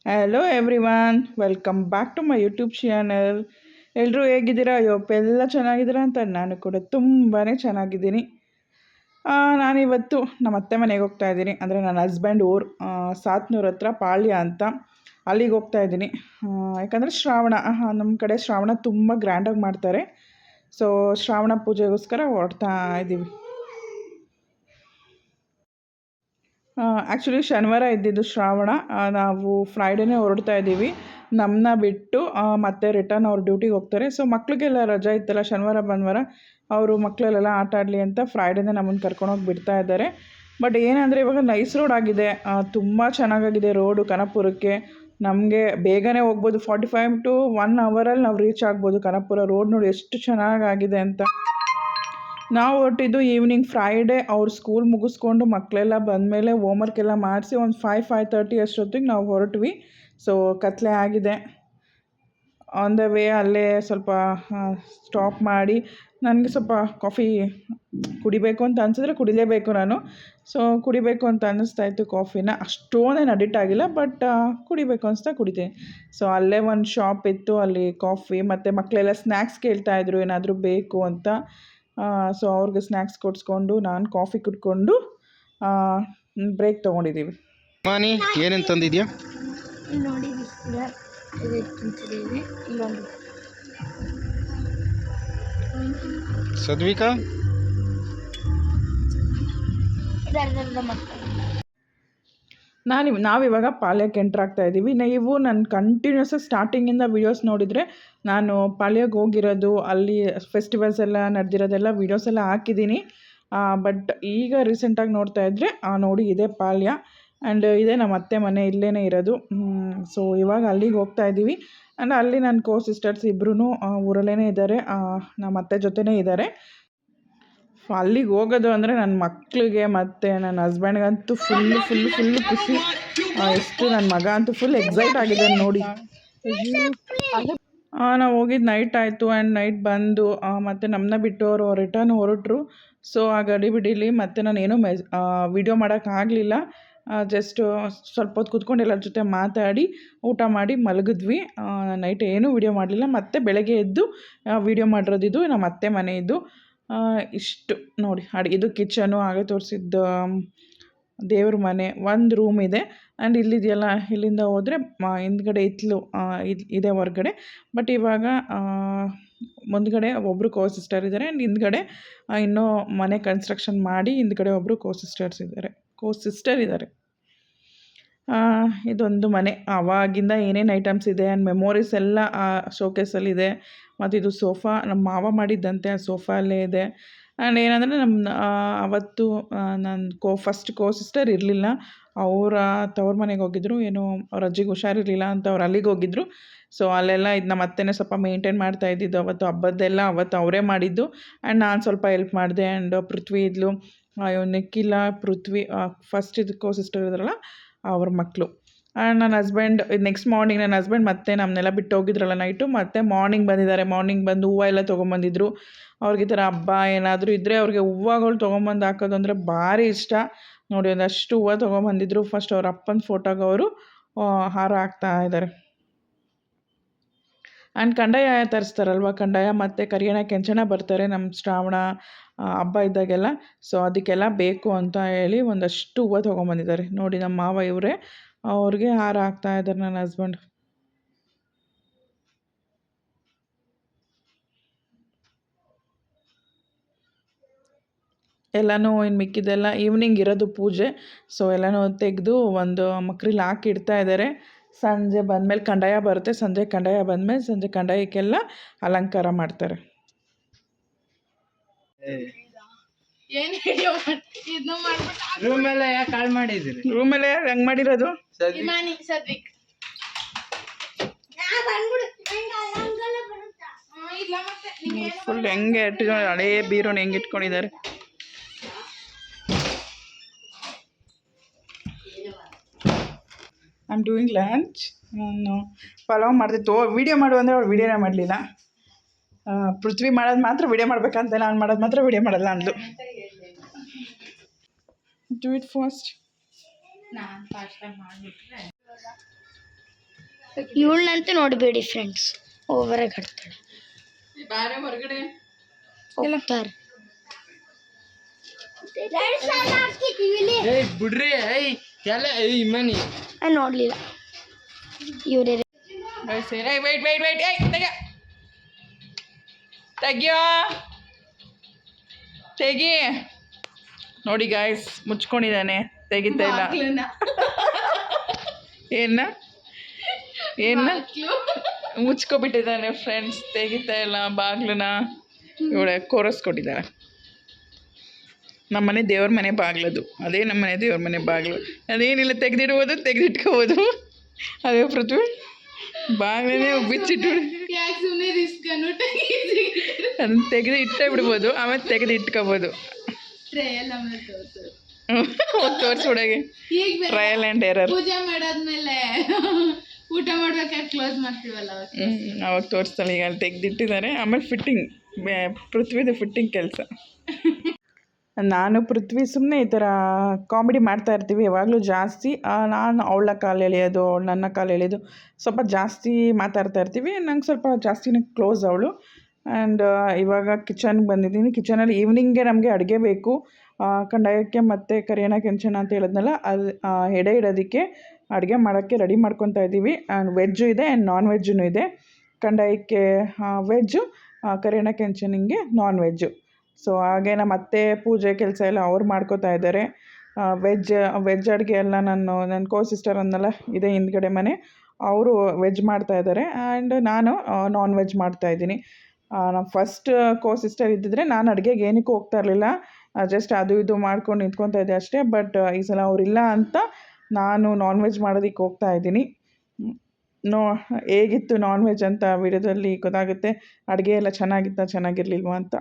Hello everyone, welcome back to my YouTube channel. ಎಲ್ಲರೂ ಹೇಗಿದ್ದೀರಾ? ಎಲ್ಲ ಚೆನ್ನಾಗಿದ್ದೀರಾ ಅಂತ ನಾನು ಕೂಡ ತುಂಬಾ ಚೆನ್ನಾಗಿದ್ದೀನಿ. ನಾನಿವತ್ತು ನಮ್ಮ ಅತ್ತೆ ಮನೆಗೆ ಹೋಗ್ತಾ ಇದ್ದೀನಿ. ಅಂದರೆ ನನ್ನ ಹಸ್ಬೆಂಡ್ ಊರು ಸಾತ್ನೂರ ಹತ್ರ ಪಾಳ್ಯ ಅಂತ, ಅಲ್ಲಿಗೆ ಹೋಗ್ತಾ ಇದ್ದೀನಿ. ಯಾಕಂದರೆ ಶ್ರಾವಣ, ನಮ್ಮ ಕಡೆ ಶ್ರಾವಣ ತುಂಬ ಗ್ರ್ಯಾಂಡಾಗಿ ಮಾಡ್ತಾರೆ. ಸೊ ಶ್ರಾವಣ ಪೂಜೆಗೋಸ್ಕರ ಹೊರಡ್ತಾ ಇದ್ದೀವಿ. ಆ್ಯಕ್ಚುಲಿ ಶನಿವಾರ ಇದ್ದಿದ್ದು ಶ್ರಾವಣ. ನಾವು ಫ್ರೈಡೇನೇ ಹೊರಡ್ತಾ ಇದ್ದೀವಿ. ನಮ್ಮನ್ನ ಬಿಟ್ಟು ಮತ್ತೆ ರಿಟರ್ನ್ ಅವ್ರು ಡ್ಯೂಟಿಗೆ ಹೋಗ್ತಾರೆ. ಸೊ ಮಕ್ಳಿಗೆಲ್ಲ ರಜೆ ಇತ್ತಲ್ಲ ಶನಿವಾರ ಭಾನುವಾರ, ಅವರು ಮಕ್ಕಳಲ್ಲೆಲ್ಲ ಆಟ ಆಡಲಿ ಅಂತ ಫ್ರೈಡೇನೇ ನಮ್ಮನ್ನು ಕರ್ಕೊಂಡೋಗಿ ಬಿಡ್ತಾ ಇದ್ದಾರೆ. ಬಟ್ ಏನಂದರೆ ಇವಾಗ ನೈಸ್ ರೋಡ್ ಆಗಿದೆ, ತುಂಬ ಚೆನ್ನಾಗಾಗಿದೆ ರೋಡು ಕನಕಪುರಕ್ಕೆ. ನಮಗೆ ಬೇಗನೆ ಹೋಗ್ಬೋದು, 45 to 1 ಅವರಲ್ಲಿ ನಾವು ರೀಚ್ ಆಗ್ಬೋದು ಕನಕಪುರ. ರೋಡ್ ನೋಡಿ ಎಷ್ಟು ಚೆನ್ನಾಗಾಗಿದೆ ಅಂತ. ನಾವು ಹೊರಟಿದ್ದು ಈವ್ನಿಂಗ್ ಫ್ರೈಡೇ. ಅವ್ರು ಸ್ಕೂಲ್ ಮುಗಿಸ್ಕೊಂಡು ಮಕ್ಕಳೆಲ್ಲ ಬಂದಮೇಲೆ ಹೋಮ್ವರ್ಕ್ ಎಲ್ಲ ಮಾಡಿಸಿ ಒಂದು 5-5:30 ಅಷ್ಟೊತ್ತಿಗೆ ನಾವು ಹೊರಟ್ವಿ. ಸೊ ಕತ್ಲೆ ಆಗಿದೆ. ಆನ್ ದ ವೇ ಅಲ್ಲೇ ಸ್ವಲ್ಪ ಸ್ಟಾಪ್ ಮಾಡಿ ನನಗೆ ಸ್ವಲ್ಪ ಕಾಫಿ ಕುಡಿಬೇಕು ಅಂತ ಅನಿಸಿದ್ರೆ ಕುಡಿಲೇಬೇಕು ನಾನು. ಸೊ ಕುಡಿಬೇಕು ಅಂತ ಅನ್ನಿಸ್ತಾಯಿತ್ತು ಕಾಫಿನ. ಅಷ್ಟೊಂದೇನು ಅಡಿಕ್ಟ್ ಆಗಿಲ್ಲ, ಬಟ್ ಕುಡಿಬೇಕು ಅನಿಸ್ತಾ ಕುಡಿತೀನಿ. ಸೊ ಅಲ್ಲೇ ಒಂದು ಶಾಪ್ ಇತ್ತು, ಅಲ್ಲಿ ಕಾಫಿ ಮತ್ತು ಮಕ್ಕಳೆಲ್ಲ ಸ್ನ್ಯಾಕ್ಸ್ ಕೇಳ್ತಾಯಿದ್ರು ಏನಾದರೂ ಬೇಕು ಅಂತ. ಸೊ ಅವ್ರಿಗೆ ಸ್ನ್ಯಾಕ್ಸ್ ಕೊಡಿಸ್ಕೊಂಡು ನಾನು ಕಾಫಿ ಕುಡ್ಕೊಂಡು ಬ್ರೇಕ್ ತೊಗೊಂಡಿದ್ದೀವಿ. ಮಾನಿ ಏನೇನು ತಂದಿದ್ಯಾ ನೋಡಿ, ತಿಂತಿದ್ದೀವಿ. ಇಲ್ಲೊಂದು ಸದ್ವಿಕಾ ನಾವಿವಾಗ ಪಾಳ್ಯಕ್ಕೆ ಎಂಟ್ರ್ ಆಗ್ತಾ ಇದ್ದೀವಿ. ನೀವು ನನ್ನ ಕಂಟಿನ್ಯೂಸ್ ಸ್ಟಾರ್ಟಿಂಗಿಂದ ವೀಡಿಯೋಸ್ ನೋಡಿದರೆ ನಾನು ಪಾಳ್ಯಕ್ಕೆ ಹೋಗಿರೋದು, ಅಲ್ಲಿ ಫೆಸ್ಟಿವಲ್ಸ್ ಎಲ್ಲ ನಡೆದಿರೋದೆಲ್ಲ ವೀಡಿಯೋಸ್ ಎಲ್ಲ ಹಾಕಿದ್ದೀನಿ. ಬಟ್ ಈಗ ರೀಸೆಂಟಾಗಿ ನೋಡ್ತಾ ಇದ್ದರೆ ನೋಡಿ ಇದೇ ಪಾಳ್ಯ, ಆ್ಯಂಡ್ ಇದೇ ನಮ್ಮ ಅತ್ತೆ ಮನೆ, ಇಲ್ಲೇ ಇರೋದು. ಸೊ ಇವಾಗ ಅಲ್ಲಿಗೆ ಹೋಗ್ತಾ ಇದ್ದೀವಿ. ಆ್ಯಂಡ್ ಅಲ್ಲಿ ನನ್ನ ಸಿಸ್ಟರ್ಸ್ ಇಬ್ಬರೂ ಊರಲ್ಲೇ ಇದ್ದಾರೆ, ನಮ್ಮ ಅತ್ತೆ ಜೊತೆನೇ ಇದ್ದಾರೆ. ಅಲ್ಲಿಗೆ ಹೋಗೋದು ಅಂದರೆ ನನ್ನ ಮಕ್ಕಳಿಗೆ ಮತ್ತು ನನ್ನ ಹಸ್ಬೆಂಡ್ಗಂತೂ ಫುಲ್ಲು ಖುಷಿ. ಎಷ್ಟು ನನ್ನ ಮಗ ಅಂತೂ ಫುಲ್ ಎಕ್ಸೈಟ್ ಆಗಿದ್ದಾನೆ ನೋಡಿ. ನಾವು ಹೋಗಿದ್ದು ನೈಟ್ ಆಯಿತು. ಆ್ಯಂಡ್ ನೈಟ್ ಬಂದು ಮತ್ತು ನಮ್ಮನ್ನ ಬಿಟ್ಟು ಅವರು ರಿಟರ್ನ್ ಹೊರಟರು. ಸೊ ಆ ಗಡಿಬಿಡೀಲಿ ಮತ್ತು ನಾನೇನು ವಿಡಿಯೋ ಮಾಡೋಕ್ಕಾಗಲಿಲ್ಲ. ಜಸ್ಟ್ ಸ್ವಲ್ಪ ಹೊತ್ತು ಕೂತ್ಕೊಂಡು ಎಲ್ಲರ ಜೊತೆ ಮಾತಾಡಿ ಊಟ ಮಾಡಿ ಮಲಗಿದ್ವಿ. ನೈಟ್ ಏನೂ ವಿಡಿಯೋ ಮಾಡಲಿಲ್ಲ. ಮತ್ತು ಬೆಳಗ್ಗೆ ಎದ್ದು ವಿಡಿಯೋ ಮಾಡಿರೋದಿದ್ದು ನಮ್ಮ ಅತ್ತೆ ಮನೆ ಇದ್ದು. ಇಷ್ಟು ನೋಡಿ ಇದು ಕಿಚನು, ಆಗ ತೋರಿಸಿದ್ದು ದೇವ್ರ ಮನೆ, ಒಂದು ರೂಮ್ ಇದೆ. ಆ್ಯಂಡ್ ಇಲ್ಲಿದೆಯಲ್ಲ, ಇಲ್ಲಿಂದ ಹೋದರೆ ಹಿಂದ್ಗಡೆ ಇತ್ತಲು ಇದೆ ಹೊರಗಡೆ. ಬಟ್ ಇವಾಗ ಮುಂದ್ಗಡೆ ಒಬ್ಬರು ಸಿಸ್ಟರ್ ಇದ್ದಾರೆ, ಆ್ಯಂಡ್ ಹಿಂದ್ಗಡೆ ಇನ್ನೂ ಮನೆ ಕನ್ಸ್ಟ್ರಕ್ಷನ್ ಮಾಡಿ ಹಿಂದ್ಗಡೆ ಒಬ್ಬರು ಸಿಸ್ಟರ್ ಇದ್ದಾರೆ. ಇದೊಂದು ಮನೆ. ಆವಾಗಿಂದ ಏನೇನು ಐಟಮ್ಸ್ ಇದೆ ಆ್ಯಂಡ್ ಮೆಮೊರೀಸ್ ಎಲ್ಲ ಶೋಕೇಸಲ್ಲಿದೆ. ಮತ್ತು ಇದು ಸೋಫಾ ನಮ್ಮ ಮಾವ ಮಾಡಿದ್ದಂತೆ, ಆ ಸೋಫಾ ಅಲ್ಲೇ ಇದೆ. ಆ್ಯಂಡ್ ಏನಂದರೆ ಅವತ್ತು ನನ್ನ ಫಸ್ಟ್ ಸಿಸ್ಟರ್ ಇರಲಿಲ್ಲ, ಅವರ ತವ್ರ ಮನೆಗೆ ಹೋಗಿದ್ರು. ಏನೋ ಅವ್ರ ಅಜ್ಜಿಗೆ ಹುಷಾರಿರಲಿಲ್ಲ ಅಂತ ಅವ್ರು ಅಲ್ಲಿಗೆ ಹೋಗಿದ್ರು. ಸೊ ಅಲ್ಲೆಲ್ಲ ಇದು ನಮ್ಮ ಅತ್ತೆನೇ ಸ್ವಲ್ಪ ಮೇಂಟೈನ್ ಮಾಡ್ತಾ ಇದ್ದಿದ್ದು. ಅವತ್ತು ಹಬ್ಬದ್ದೆಲ್ಲ ಅವತ್ತು ಅವರೇ ಮಾಡಿದ್ದು. ಆ್ಯಂಡ್ ನಾನು ಸ್ವಲ್ಪ ಹೆಲ್ಪ್ ಮಾಡಿದೆ. ಆ್ಯಂಡ್ ಪೃಥ್ವಿ ಇದ್ಲು, ನಿಖಿಲ, ಪೃಥ್ವಿ ಫಸ್ಟ್ ಸಿಸ್ಟರ್ ಇದ್ರಲ್ಲ ಅವ್ರ ಮಕ್ಕಳು. ಆ್ಯಂಡ್ ನನ್ನ ಹಸ್ಬೆಂಡ್ ನೆಕ್ಸ್ಟ್ ಮಾರ್ನಿಂಗ್ ನನ್ನ ಹಸ್ಬೆಂಡ್ ಮತ್ತೆ ನಮ್ಮನ್ನೆಲ್ಲ ಬಿಟ್ಟು ಹೋಗಿದ್ರಲ್ಲ ನೈಟು, ಮತ್ತು ಮಾರ್ನಿಂಗ್ ಬಂದಿದ್ದಾರೆ. ಮಾರ್ನಿಂಗ್ ಬಂದು ಹೂವು ಎಲ್ಲ ತೊಗೊಂಬಂದಿದ್ರು. ಅವ್ರಿಗೆ ಈ ಥರ ಹಬ್ಬ ಏನಾದರೂ ಇದ್ದರೆ ಅವ್ರಿಗೆ ಹೂವುಗಳು ತೊಗೊಂಬಂದು ಹಾಕೋದು ಅಂದರೆ ಭಾರಿ ಇಷ್ಟ. ನೋಡಿ ಒಂದಷ್ಟು ಹೂವು ತೊಗೊಂಬಂದಿದ್ರು. ಫಸ್ಟ್ ಅವ್ರ ಅಪ್ಪನ ಫೋಟೋಗೆ ಅವರು ಹಾರ ಹಾಕ್ತಾ ಇದ್ದಾರೆ. ಆ್ಯಂಡ್ ಕಂಡಾಯ ತರಿಸ್ತಾರಲ್ವ, ಕಂಡಾಯ ಮತ್ತು ಕರಿಯಣ ಕೆಂಚಣ ಬರ್ತಾರೆ ನಮ್ಮ ಶ್ರಾವಣ ಹಬ್ಬ ಇದ್ದಾಗೆಲ್ಲ. ಸೊ ಅದಕ್ಕೆಲ್ಲ ಬೇಕು ಅಂತ ಹೇಳಿ ಒಂದಷ್ಟು ಹೂವು ತೊಗೊಂಬಂದಿದ್ದಾರೆ. ನೋಡಿ ನಮ್ಮ ಮಾವ ಇವರೇ, ಅವ್ರಿಗೆ ಹಾರ ಹಾಕ್ತಾ ಇದ್ದಾರೆ ನನ್ನ ಹಸ್ಬೆಂಡ್. ಎಲ್ಲನೂ ಇನ್ನು ಮಿಕ್ಕಿದೆಲ್ಲ ಈವ್ನಿಂಗ್ ಇರೋದು ಪೂಜೆ. ಸೊ ಎಲ್ಲನೂ ತೆಗೆದು ಒಂದು ಮಕ್ರಿಲಿ ಹಾಕಿ ಇಡ್ತಾ ಇದ್ದಾರೆ. ಸಂಜೆ ಬಂದಮೇಲೆ ಕಂಡಾಯ ಬರುತ್ತೆ. ಸಂಜೆ ಕಂಡಾಯ ಬಂದಮೇಲೆ ಸಂಜೆ ಕಂಡಾಯಕ್ಕೆಲ್ಲ ಅಲಂಕಾರ ಮಾಡ್ತಾರೆ. ರೂಮೆಲ್ಲ ಯಾಕೆ ಹಾಳು ಮಾಡಿದಿರಿ? ರೂಮೆಲ್ಲ ಹೆಂಗೆ ಮಾಡಿರೋದು? ಫುಲ್ ಹೆಂಗೆ ಇಟ್ಕೊಂಡು ಹಳೇ ಬೀರೋನ ಹೆಂಗೆ ಇಟ್ಕೊಂಡಿದ್ದಾರೆ. I am doing lunch. ನಾನು ಪಲಾವ್ ಮಾಡ್ತಿತ್ತು. ವೀಡಿಯೋ ಮಾಡು ಅಂದರೆ ಅವ್ಳು ವೀಡಿಯೋನೇ ಮಾಡಲಿಲ್ಲ. ಪೃಥ್ವಿ ಮಾಡೋದು ಮಾತ್ರ ವೀಡಿಯೋ ಮಾಡ್ಬೇಕಂತ, ನಾನು ಮಾಡೋದು ಮಾತ್ರ ವೀಡಿಯೋ ಮಾಡಲ್ಲ ಅಂದ್ಲು. Do it fast. ಇವಳನ್ನಂತೂ ನೋಡಬೇಡಿ ಫ್ರೆಂಡ್ಸ್, ಓವರಾಗಿ ಆಡ್ತಾಳೆ. ಬಾರೆ ಹೊರಗಡೆ ಹೋಗ್ತಾರೆ. ಏಯ್ ಬಿಡ್ರಿ, ಏಯ್ ಎಲ್ಲ ಏಯ್ ಮನಿ ನಾನು ನೋಡಲಿಲ್ಲ. ಇವರೇ ವೇಟ್ ವೇಟ್ ವೇಟ್ ಏಯ್ ತೆಗಿಯೋ ತೆಗಿ. ನೋಡಿ ಗಾಯ್ಸ್, ಮುಚ್ಕೊಂಡಿದ್ದಾನೆ, ತೆಗಿತಾ ಇಲ್ಲ. ಏನ ಮುಚ್ಕೊಬಿಟ್ಟಿದ್ದಾನೆ ಫ್ರೆಂಡ್ಸ್, ತೆಗಿತಾ ಇಲ್ಲ ಬಾಗ್ಲನ್ನ. ಇವಳೆ ಕೋರಸ್ಕೊಟ್ಟಿದ್ದಾಳೆ. ನಮ್ಮನೆ ದೇವ್ರ ಮನೆ ಬಾಗ್ಲದು, ಅದೇ ನಮ್ಮನೆ ದೇವ್ರ ಮನೆ ಬಾಗ್ಲು. ಅದೇನಿಲ್ಲ, ತೆಗೆದಿಡ್ಬೋದು, ತೆಗೆದಿಟ್ಕೋಬೋದು. ಅದೇ ಪೃಥ್ವಿ ಬಾಗ್ಲೇ ಬಿಚ್ಚಿಟ್ಟು ಅದನ್ನ ತೆಗೆದು ಇಟ್ಟೇ ಬಿಡ್ಬೋದು, ಆಮೇಲೆ ತೆಗೆದು ಇಟ್ಕೋಬೋದು. ತೋರಿಸ್ಬಿಡಾಗೆ ಟ್ರಯಲ್ ಆ್ಯಂಡ್ ಎರರ್. ಪೂಜೆ ಮಾಡಾದ್ಮೇಲೆ ಊಟ ಮಾಡ್ಬೇಕಾದ್ರೆ ಕ್ಲೋಸ್ ಮಾಡ್ತೀವಲ್ಲ ಅವಾಗ ತೋರಿಸ್ತಾಳೆ. ಈಗ ಅಲ್ಲಿ ತೆಗೆದಿಟ್ಟಿದ್ದಾರೆ. ಆಮೇಲೆ ಫಿಟ್ಟಿಂಗ್, ಪೃಥ್ವಿದು ಫಿಟ್ಟಿಂಗ್ ಕೆಲಸ. ನಾನು ಪೃಥ್ವಿ ಸುಮ್ಮನೆ ಈ ಥರ ಕಾಮಿಡಿ ಮಾಡ್ತಾ ಇರ್ತೀವಿ ಯಾವಾಗಲೂ ಜಾಸ್ತಿ. ನಾನು ಅವಳ ಕಾಲು ಎಳೆಯೋದು, ಅವಳು ನನ್ನ ಕಾಲು ಎಳೆಯೋದು, ಸ್ವಲ್ಪ ಜಾಸ್ತಿ ಮಾತಾಡ್ತಾ ಇರ್ತೀವಿ. ನಂಗೆ ಸ್ವಲ್ಪ ಜಾಸ್ತಿನೇ ಕ್ಲೋಸ್ ಅವಳು. ಆ್ಯಂಡ್ ಇವಾಗ ಕಿಚನ್ಗೆ ಬಂದಿದ್ದೀನಿ. ಕಿಚನಲ್ಲಿ ಈವ್ನಿಂಗ್ಗೆ ನಮಗೆ ಅಡುಗೆ ಬೇಕು. ಕಂಡಾಯಕ್ಕೆ ಮತ್ತು ಕರಿಯಣ ಕೆಂಚನ ಅಂತ ಹೇಳಿದ್ನಲ್ಲ, ಅದು ಎಡೆ ಇಡೋದಕ್ಕೆ ಅಡುಗೆ ಮಾಡೋಕ್ಕೆ ರೆಡಿ ಮಾಡ್ಕೊತಾ ಇದ್ದೀವಿ. ಆ್ಯಂಡ್ ವೆಜ್ಜು ಇದೆ ಆ್ಯಂಡ್ ನಾನ್ ವೆಜ್ಜೂ ಇದೆ. ಕಂಡಾಯಕ್ಕೆ ವೆಜ್ಜು, ಕರಿಯಣ ಕೆಂಚನಿಗೆ ನಾನ್ ವೆಜ್ಜು. ಸೊ ಹಾಗೆ ನಮ್ಮ ಅತ್ತೆ ಪೂಜೆ ಕೆಲಸ ಎಲ್ಲ ಅವ್ರು ಮಾಡ್ಕೋತಾ ಇದ್ದಾರೆ. ವೆಜ್ ಅಡುಗೆ ಎಲ್ಲ ನನ್ನ ಕೋ ಸಿಸ್ಟರ್ ಅನ್ನಲ್ಲ ಇದೆ ಹಿಂದ್ಗಡೆ ಮನೆ, ಅವರು ವೆಜ್ ಮಾಡ್ತಾಯಿದ್ದಾರೆ. ಆ್ಯಂಡ್ ನಾನು ನಾನ್ ವೆಜ್ ಮಾಡ್ತಾಯಿದ್ದೀನಿ. ನಮ್ಮ ಫಸ್ಟ್ ಕೋ ಸಿಸ್ಟರ್ ಇದ್ದಿದ್ರೆ ನಾನು ಅಡುಗೆಗೆ ಏನಕ್ಕೂ ಹೋಗ್ತಾ ಇರಲಿಲ್ಲ, ಜಸ್ಟ್ ಅದು ಇದು ಮಾಡ್ಕೊಂಡು ನಿಂತ್ಕೊತಾ ಇದ್ದೆ ಅಷ್ಟೇ. ಬಟ್ ಈ ಸಲ ಅವರಿಲ್ಲ ಅಂತ ನಾನು ನಾನ್ ವೆಜ್ ಮಾಡೋದಕ್ಕೆ ಹೋಗ್ತಾ ಇದ್ದೀನಿ. ಹೇಗಿತ್ತು ನಾನ್ ವೆಜ್ ಅಂತ ವಿಡಿಯೋದಲ್ಲಿ ಗೊತ್ತಾಗುತ್ತೆ. ಅಡುಗೆ ಎಲ್ಲ ಚೆನ್ನಾಗಿರಲಿಲ್ವ ಅಂತ.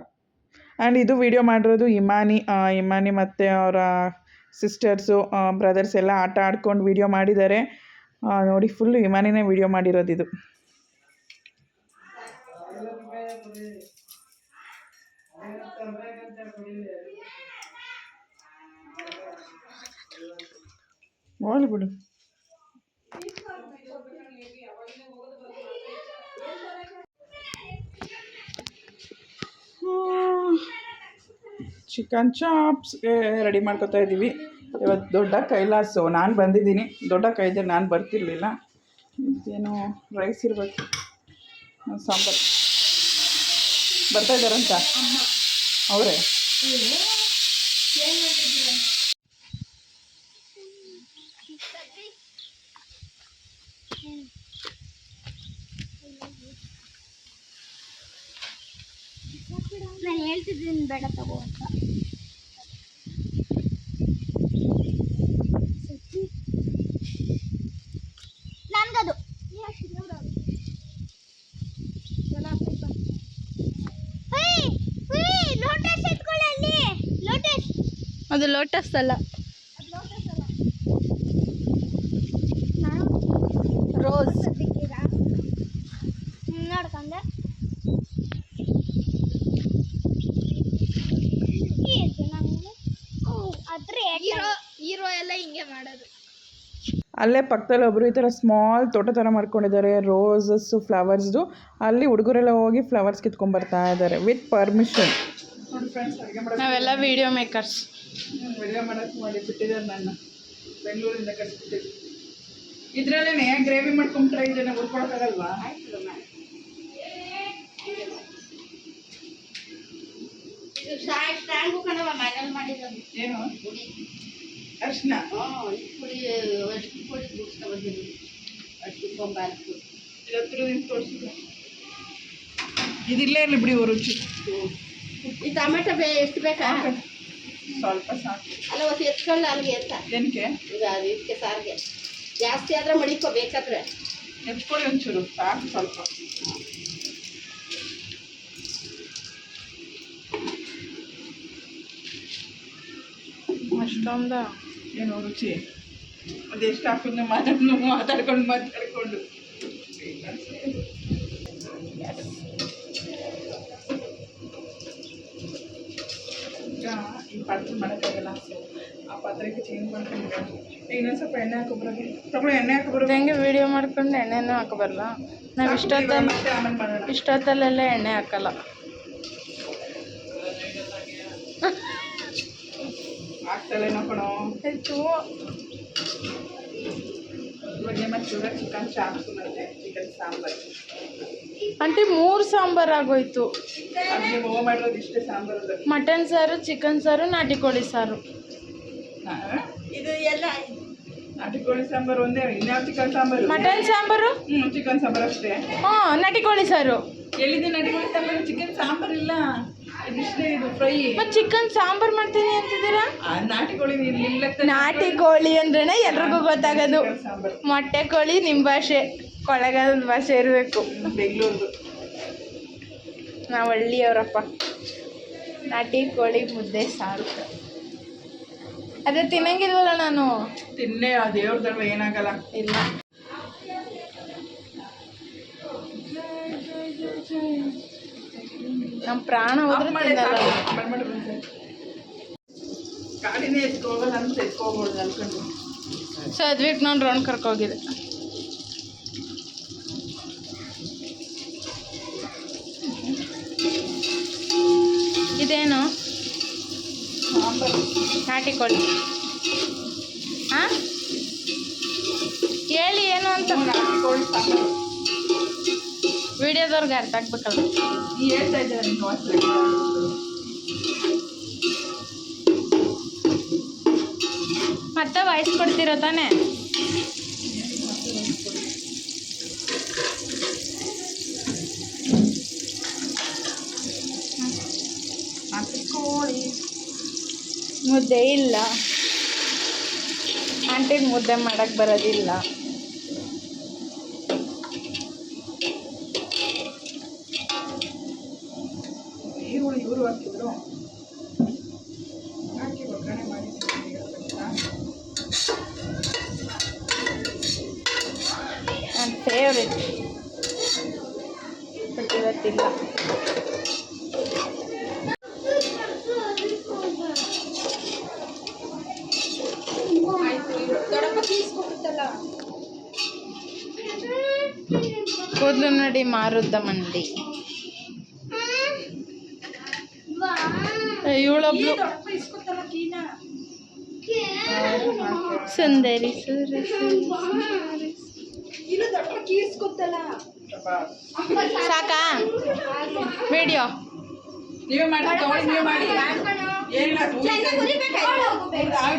ಆ್ಯಂಡ್ ಇದು ವಿಡಿಯೋ ಮಾಡಿರೋದು ಇಮಾನಿ ಮತ್ತು ಅವರ ಸಿಸ್ಟರ್ಸು ಬ್ರದರ್ಸ್ ಎಲ್ಲ ಆಟ ಆಡ್ಕೊಂಡು ವಿಡಿಯೋ ಮಾಡಿದ್ದಾರೆ. ನೋಡಿ, ಫುಲ್ಲು ಇಮಾನಿನೇ ವಿಡಿಯೋ ಮಾಡಿರೋದು ಇದು. ಹೋಗ್ಲಿ ಬಿಡು. ಚಿಕನ್ ಚಾಪ್ಸ್ಗೆ ರೆಡಿ ಮಾಡ್ಕೊತಾ ಇದ್ದೀವಿ. ಇವತ್ತು ದೊಡ್ಡ ಕೈಲಾಸು, ನಾನು ಬಂದಿದ್ದೀನಿ. ದೊಡ್ಡ ಕೈದೆ, ನಾನು ಬರ್ತಿರ್ಲಿಲ್ಲ. ಏನೋ ರೈಸ್ ಇರಬೇಕು, ಸಾಂಬಾರು ಬರ್ತಾ ಇದ್ದಾರಂತ ಅವರೇ. ನಾನು ಹೇಳ್ತಿದ್ದೀನಿ ಬೇಡ ತಗೋ ಅಂತ. ನನ್ಗದು ಲೋಟಸ್ ಎತ್ಕೊಳ್ಳಿ. ಲೋಟಸ್ ಅದು ಲೋಟಸ್ ಅಲ್ಲ, ರೋಸ್ ನೋಡ್ಕೊಂಡೆ. ಹೀರೋ ಎಲ್ಲ ಹಿಂಗೆ ಮಾಡೋದು. ಅಲ್ಲೇ ಪಕ್ಕದಲ್ಲಿ ಒಬ್ಬರು ಈ ಥರ ಸ್ಮಾಲ್ ತೋಟ ಥರ ಮಾಡ್ಕೊಂಡಿದ್ದಾರೆ, ರೋಸಸ್ಸು ಫ್ಲವರ್ಸ್ದು. ಅಲ್ಲಿ ಹುಡುಗರೆಲ್ಲ ಹೋಗಿ ಫ್ಲವರ್ಸ್ ಕಿತ್ಕೊಂಡ್ಬರ್ತಾ ಇದ್ದಾರೆ ವಿತ್ ಪರ್ಮಿಷನ್. ನಾವೆಲ್ಲ ವಿಡಿಯೋ ಮೇಕರ್ಸ್. ವಿಡಿಯೋ ಮಾಡೋಕ್ಕೆ ಬಿಟ್ಟಿದ್ದಾರೆ ನನ್ನ, ಬೆಂಗಳೂರಿಂದ ಕಳಿಸ್ಬಿಟ್ಟಿದ್ದು. ಇದರಲ್ಲೇ ಗ್ರೇವಿ ಮಾಡ್ಕೊಂಡ್ರೆ ಇದನ್ನು ಹುಡ್ಕೊಳಕ್ಕಾಗಲ್ವಾ? ಏನು ಅರ್ಶಿನ ತೋರಿಸಿದ್ರು. ಇದಿಲ್ಲೇ ಇರಲಿ ಬಿಡಿ ರುಚಿ. ಈ ಟೊಮೆಟೊ ಎಷ್ಟು ಬೇಕಾ? ಸ್ವಲ್ಪ ಸಾಕು. ಅಲ್ಲ ಒಂದು ಎತ್ಕೊಳ್ಳ ಅಲ್ಲಿಗೆ ಅಂತ. ಏನಕ್ಕೆ? ಈಗ ಇದಕ್ಕೆ ಸಾರಿಗೆ ಜಾಸ್ತಿ ಆದರೆ ಮಡಿಕೋಬೇಕಾದ್ರೆ ಎತ್ಕೊಳ್ಳಿ ಒಂಚೂರು, ಸಾಕು ಸ್ವಲ್ಪ. ಅಷ್ಟೊಂದ ಏನು ರುಚಿ? ಅದೆಷ್ಟು ಹಾಕಿದ್ನ ಮಾತಾಡ್ಕೊಂಡು ಈಗ ಈ ಪಾರ್ಸಲ್ ಮಾಡೋಕ್ಕಾಗಲ್ಲ. ಆ ಪಾತ್ರೆಗೆ ಚೇಂಜ್ ಮಾಡ್ಕೊಂಡು ಇನ್ನೊಂದು ಸ್ವಲ್ಪ ಎಣ್ಣೆ ಹಾಕೊಬ್ರಿಗೆ ತಗೊಳ್ಳಿ ಎಣ್ಣೆ ಹಾಕೊಬ್ರು ಹೆಂಗೆ ವಿಡಿಯೋ ಮಾಡ್ಕೊಂಡು ಎಣ್ಣೆನೂ ಹಾಕೋಬರಲ್ಲ. ನಾವು ಮತ್ತೆ ಆಮೇಲೆ ಮಾಡೋಣ. ಇಷ್ಟೊತ್ತಲ್ಲೆಲ್ಲ ಎಣ್ಣೆ ಹಾಕಲ್ಲ. ಆಗ್ತಲೇ ನೋಡ್ಕೊಳೋ ಆಯಿತು. ಇವಾಗ ಮತ್ತು ಚಿಕನ್ ಚಾಪ್ಸು ಮತ್ತು ಚಿಕನ್ ಸಾಂಬಾರು. ಆಂಟಿ 3 ಸಾಂಬಾರು ಆಗೋಯ್ತು. ಅದಕ್ಕೆ ಹೋಗಿ ಮಾಡಿರೋದು ಇಷ್ಟೇ ಸಾಂಬಾರು. ಮಟನ್ ಸಾರು, ಚಿಕನ್ ಸಾರು, ನಾಟಿ ಕೋಳಿ ಸಾರು. ಇದು ಎಲ್ಲ ನಾಟಿ ಕೋಳಿ ಸಾಂಬಾರು ಒಂದೇ. ಇನ್ಯಾವ chicken sambar? Mutton sambar, chicken sambar ಅಷ್ಟೇ. ಹಾಂ, ನಾಟಿ ಕೋಳಿ ಸಾರು. ಎಲ್ಲಿದೆ ನಾಟಿ ಕೋಳಿ ಸಾಂಬಾರು? ಚಿಕನ್ ಸಾಂಬಾರು ಇಲ್ಲ, ಇದಿಷ್ಟೇ. ಇದು ಫ್ರೈ. ಮತ್ತು ಚಿಕನ್ ಸಾಂಬಾರು ಮಾಡ್ತೀನಿ ಅಂತಿದ್ದೀರಾ? ನಾಟಿ ಕೋಳಿ ಇಲ್ಲ. ನಾಟಿ ಕೋಳಿ ಅಂದ್ರೇನೆ ಎಲ್ರಿಗೂ ಗೊತ್ತಾಗೋದು. ಸಾಂಬಾರು. ಮೊಟ್ಟೆ ಕೋಳಿ ನಿಮ್ಮ ಭಾಷೆ, ಕೊಳ್ಳೆಗಾಲದ ಭಾಷೆ ಇರಬೇಕು. ಬೆಂಗಳೂರು. ನಾವು ಹಳ್ಳಿಯವರಪ್ಪ. ನಾಟಿ ಕೋಳಿ ಮುದ್ದೆ ಸಾರು ಅದೇ ತಿನ್ನಂಗಿಲ್ವಲ್ಲ ನಾನು. ತಿನ್ನೇ, ಆ ದೇವ್ರದಲ್ವ, ಏನಾಗಲ್ಲ. ಇಲ್ಲ, ನಮ್ಮ ಪ್ರಾಣ ಹೋದ್ರೆ ತಿನ್ನಲ್ಲ. ಗಾಡಿನೇ ಎತ್ಕೋಗಲ್ಲ ಅಂತ ಎತ್ಕೋಬೋದು ಅನ್ಕೊಂಡು. ಸೊ ಅದ್ವಿಕ್ ನಾನು ರೌಂಡ್ ಕರ್ಕೋಗಿದ್ದೆ. ಇದೇನು? ನಾಟಿ ಕೋಳಿ. ಹಾಂ, ಹೇಳಿ ಏನು ಅಂತ. ನಾಟಿ ಕೋಳಿ ಸಾಂಬಾರು ವಿಡಿಯೋದವ್ರಿಗೆ ಅರ್ಥ ಆಗ್ಬೇಕಲ್ಲ. ನೀ ಹೇಳ್ತಾ ಇದ್ದಾರೆ ನಿನ್ನ ವಾಯ್ಸ್. ಮತ್ತೆ ವಾಯ್ಸ್ ಕೊಡ್ತಿರೋ ತಾನೇ? ನಾಟಿ ಕೋಳಿ ಮುದ್ದೆ ಇಲ್ಲ, ಆಂಟಿಗೆ ಮುದ್ದೆ ಮಾಡೋಕ್ಕೆ ಬರೋದಿಲ್ಲ. ಈರುಳ್ಳಿ ಇವರು ಹಾಕಿದ್ರು, ಹಾಕಿ ಒಗ್ಗರಣೆ ಮಾಡಿ. ನನ್ನ ಫೇವ್ರೆಟ್, ಬಟ್ ಇವತ್ತಿಲ್ಲ. ಕೂದಲು ನೋಡಿ ಮಾರುದ್ದ ಮಂಡಿ. ಇವಳೊಬ್ಳು ಸುಂದರಿ ಸಾಕಾ ವಿಡಿಯೋ? ನೀವೇ ಮಾಡಿ, ತಗೊಳ್ಳಿ, ನೀವೇ ಮಾಡಿ. ಏನಿಲ್ಲ,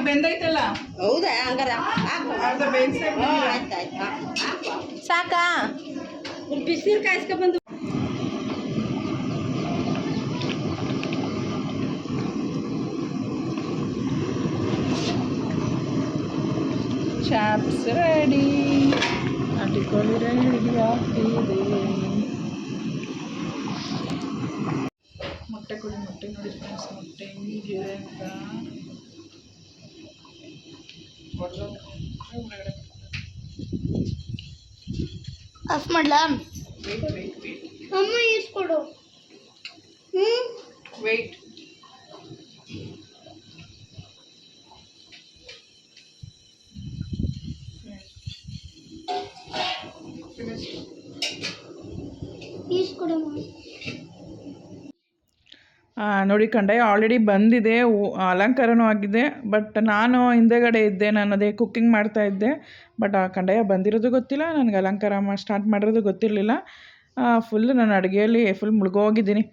ಬೆಂದೈತಲ್ಲ. ಹೌದಾ? ಹಂಗಾರ ಅರ್ಧ ಬೇಯಿಸಿ ಸಾಕಾ? ಬಿಸಿಲು ಕಾಯಿಸ್ಕೊಬಂದು ಚಾಪ್ಸ್ ರೆಡಿ, ನಾಟಿ ಕೋಳಿ ರೆಡಿ ಆಗ್ತಿದೆ. ಮೊಟ್ಟೆ ಕೋಳಿ, ಮೊಟ್ಟೆ ನೋಡಿ ಫ್ರೆಂಡ್ಸ್, ಮೊಟ್ಟೆ ಹೀಗಿದೆ ಅಂತ ಒಳಗಡೆ ಆಫ್ ಮಾಡ್ಲಾ? ವೆಯ್ಟ್ ಅಮ್ಮ ಈಸ್ಕೊಡು. ವೆಯ್ಟ್. ನೋಡಿ ಕಂಡಾಯ ಆಲ್ರೆಡಿ ಬಂದಿದೆ, ಅಲಂಕಾರನೂ ಆಗಿದೆ. ಬಟ್ ನಾನು ಹಿಂದೆಗಡೆ ಇದ್ದೆ, ನಾನು ಅದೇ ಕುಕ್ಕಿಂಗ್ ಮಾಡ್ತಾ ಇದ್ದೆ. ಬಟ್ ಆ ಕಂಡಾಯ ಬಂದಿರೋದು ಗೊತ್ತಿಲ್ಲ, ನನಗೆ ಅಲಂಕಾರ ಸ್ಟಾರ್ಟ್ ಮಾಡಿರೋದು ಗೊತ್ತಿರಲಿಲ್ಲ. ಫುಲ್ಲು ನಾನು ಅಡುಗೆಯಲ್ಲಿ ಫುಲ್ ಮುಳುಗೋಗಿದ್ದೀನಿ.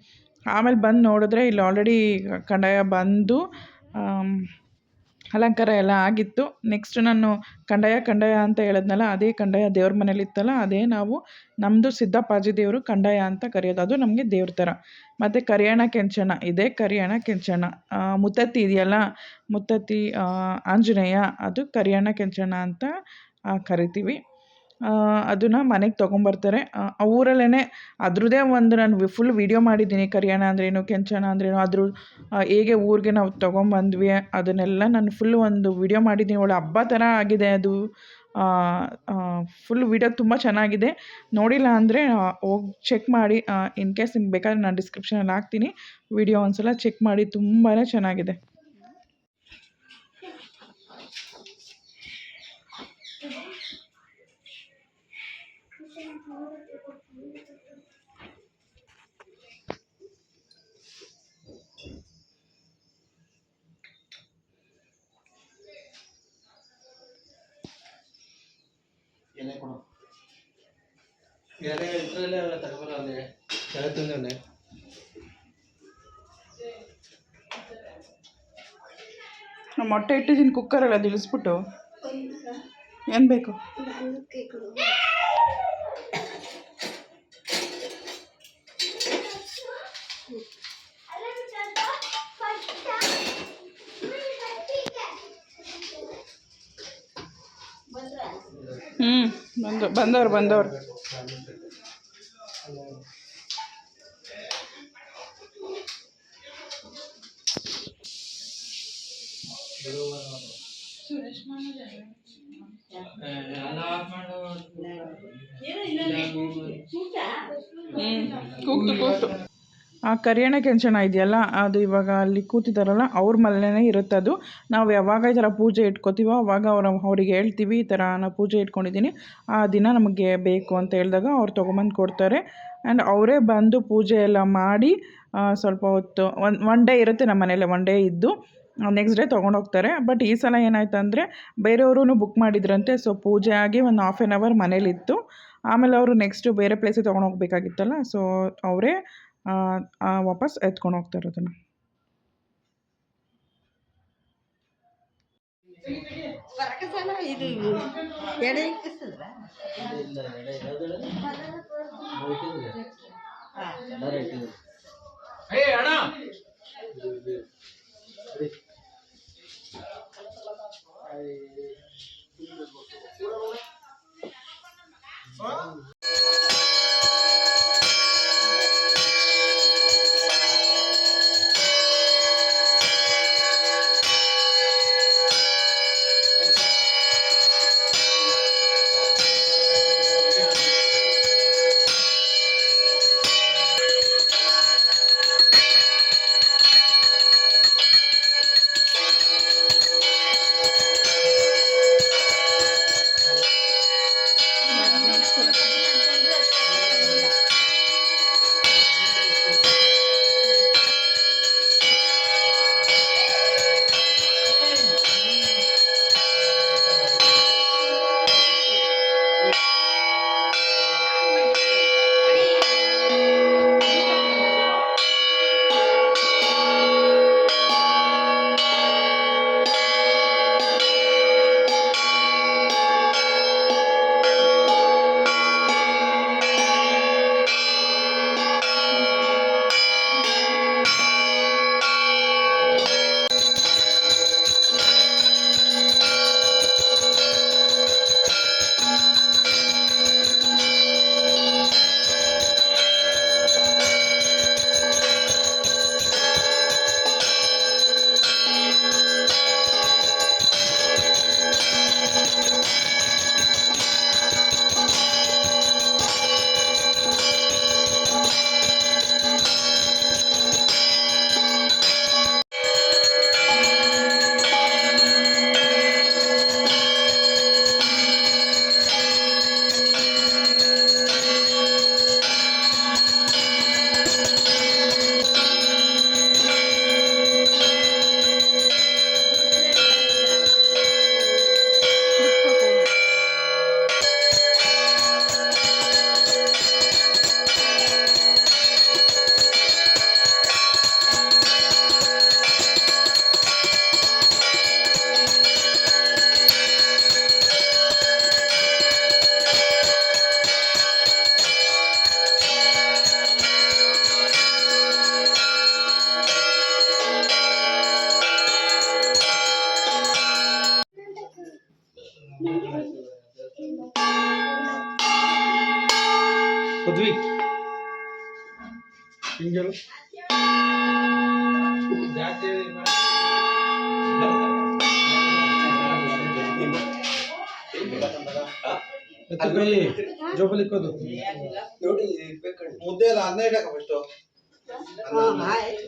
ಆಮೇಲೆ ಬಂದು ನೋಡಿದ್ರೆ ಇಲ್ಲಿ ಆಲ್ರೆಡಿ ಕಂಡಾಯ ಬಂದು ಅಲಂಕಾರ ಎಲ್ಲ ಆಗಿತ್ತು. ನೆಕ್ಸ್ಟ್ ನಾನು ಕಂಡಾಯ ಅಂತ ಹೇಳಿದ್ನಲ್ಲ, ಅದೇ ಕಂಡಾಯ ದೇವ್ರ ಮನೇಲಿತ್ತಲ್ಲ, ಅದೇ ನಾವು ನಮ್ಮದು ಸಿದ್ದಪ್ಪಾಜಿ ದೇವರು ಕಂಡಾಯ ಅಂತ ಕರೆಯೋದು. ಅದು ನಮಗೆ ದೇವ್ರ ಥರ. ಮತ್ತು ಕರಿಯಣ ಕೆಂಚನ, ಇದೇ ಕರಿಯಣ ಕೆಂಚನ. ಮುತ್ತತ್ತಿ ಇದೆಯಲ್ಲ, ಮುತ್ತತ್ತಿ ಆಂಜನೇಯ, ಅದು ಕರಿಯಣ ಕೆಂಚನ ಅಂತ ಕರಿತೀವಿ. ಅದನ್ನು ಮನೆಗೆ ತೊಗೊಂಬರ್ತಾರೆ. ಊರಲ್ಲೇ ಅದ್ರದ್ದೇ ಒಂದು ನಾನು ಫುಲ್ ವೀಡಿಯೋ ಮಾಡಿದ್ದೀನಿ. ಕರಿಯಣ ಅಂದ್ರೇನು, ಕೆಂಚನ ಅಂದ್ರೇನು, ಅದ್ರ ಹೇಗೆ ಊರಿಗೆ ನಾವು ತೊಗೊಂಬಂದ್ವಿ ಅದನ್ನೆಲ್ಲ ನಾನು ಫುಲ್ ಒಂದು ವೀಡಿಯೋ ಮಾಡಿದ್ದೀನಿ. ಒಳ್ಳೆ ಹಬ್ಬ ಥರ ಆಗಿದೆ ಅದು. ಫುಲ್ ವೀಡಿಯೋ ತುಂಬ ಚೆನ್ನಾಗಿದೆ. ನೋಡಿಲ್ಲ ಅಂದರೆ ಹೋಗಿ ಚೆಕ್ ಮಾಡಿ. ಇನ್ ಕೇಸ್ ನಿಮ್ಗೆ ಬೇಕಾದ್ರೆ ನಾನು ಡಿಸ್ಕ್ರಿಪ್ಷನಲ್ಲಿ ಹಾಕ್ತೀನಿ. ವೀಡಿಯೋ ಒಂದ್ಸಲ ಚೆಕ್ ಮಾಡಿ, ತುಂಬಾ ಚೆನ್ನಾಗಿದೆ. ಮೊಟ್ಟೆ ಇಟ್ಟಿದ್ದೀನಿ ಕುಕ್ಕರಲ್ಲಿ, ಅದು ಇಳಿಸ್ಬಿಟ್ಟು ಏನು ಬೇಕು. ಬಂದವ್ರು. ಕೂಗ್ತು. ಆ ಕರಿಯಣೆ ಕೆಂಚಣ ಇದೆಯಲ್ಲ, ಅದು ಇವಾಗ ಅಲ್ಲಿ ಕೂತಿದ್ದಾರಲ್ಲ ಅವ್ರ ಮನೇಲೇ ಇರುತ್ತೆ. ಅದು ನಾವು ಯಾವಾಗ ಈ ಥರ ಪೂಜೆ ಇಟ್ಕೋತೀವೋ ಅವಾಗ ಅವ್ರಿಗೆ ಹೇಳ್ತೀವಿ, ಈ ಥರ ನಾನು ಪೂಜೆ ಇಟ್ಕೊಂಡಿದ್ದೀನಿ, ಆ ದಿನ ನಮಗೆ ಬೇಕು ಅಂತ ಹೇಳಿದಾಗ ಅವ್ರು ತೊಗೊಂಬಂದು ಕೊಡ್ತಾರೆ. ಆ್ಯಂಡ್ ಅವರೇ ಬಂದು ಪೂಜೆ ಎಲ್ಲ ಮಾಡಿ ಸ್ವಲ್ಪ ಹೊತ್ತು ಒನ್ ಡೇ ಇರುತ್ತೆ ನಮ್ಮ ಮನೇಲಿ. ಒನ್ ಡೇ ಇದ್ದು ನೆಕ್ಸ್ಟ್ ಡೇ ತೊಗೊಂಡೋಗ್ತಾರೆ. ಬಟ್ ಈ ಸಲ ಏನಾಯ್ತು ಅಂದರೆ ಬೇರೆಯವರು ಬುಕ್ ಮಾಡಿದ್ರಂತೆ. ಸೊ ಪೂಜೆ ಆಗಿ ಒಂದು ಹಾಫ್ ಆನ್ ಅವರ್ ಮನೇಲಿತ್ತು. ಆಮೇಲೆ ಅವರು ನೆಕ್ಸ್ಟು ಬೇರೆ ಪ್ಲೇಸಿಗೆ ತೊಗೊಂಡೋಗ್ಬೇಕಾಗಿತ್ತಲ್ಲ, ಸೊ ಅವರೇ ವಾಪಸ್ ಎತ್ಕೊಂಡು ಹೋಗ್ತಾರೆ ಅದನ್ನು. ಇದು ಎಡೆ ಇಕ್ಕಿಸಿದ್ರ ಪೃಥ್ವಿ ಹಿಂಗೇಳು ಜೋಬಲ್ಲಿ ಇಕ್ಕೋದು ನೋಡಿ ಮುದ್ದೆ ಎಲ್ಲ ಅನ್ನ ಇಡಕ ಫಸ್ಟು ಆಯ್ತು.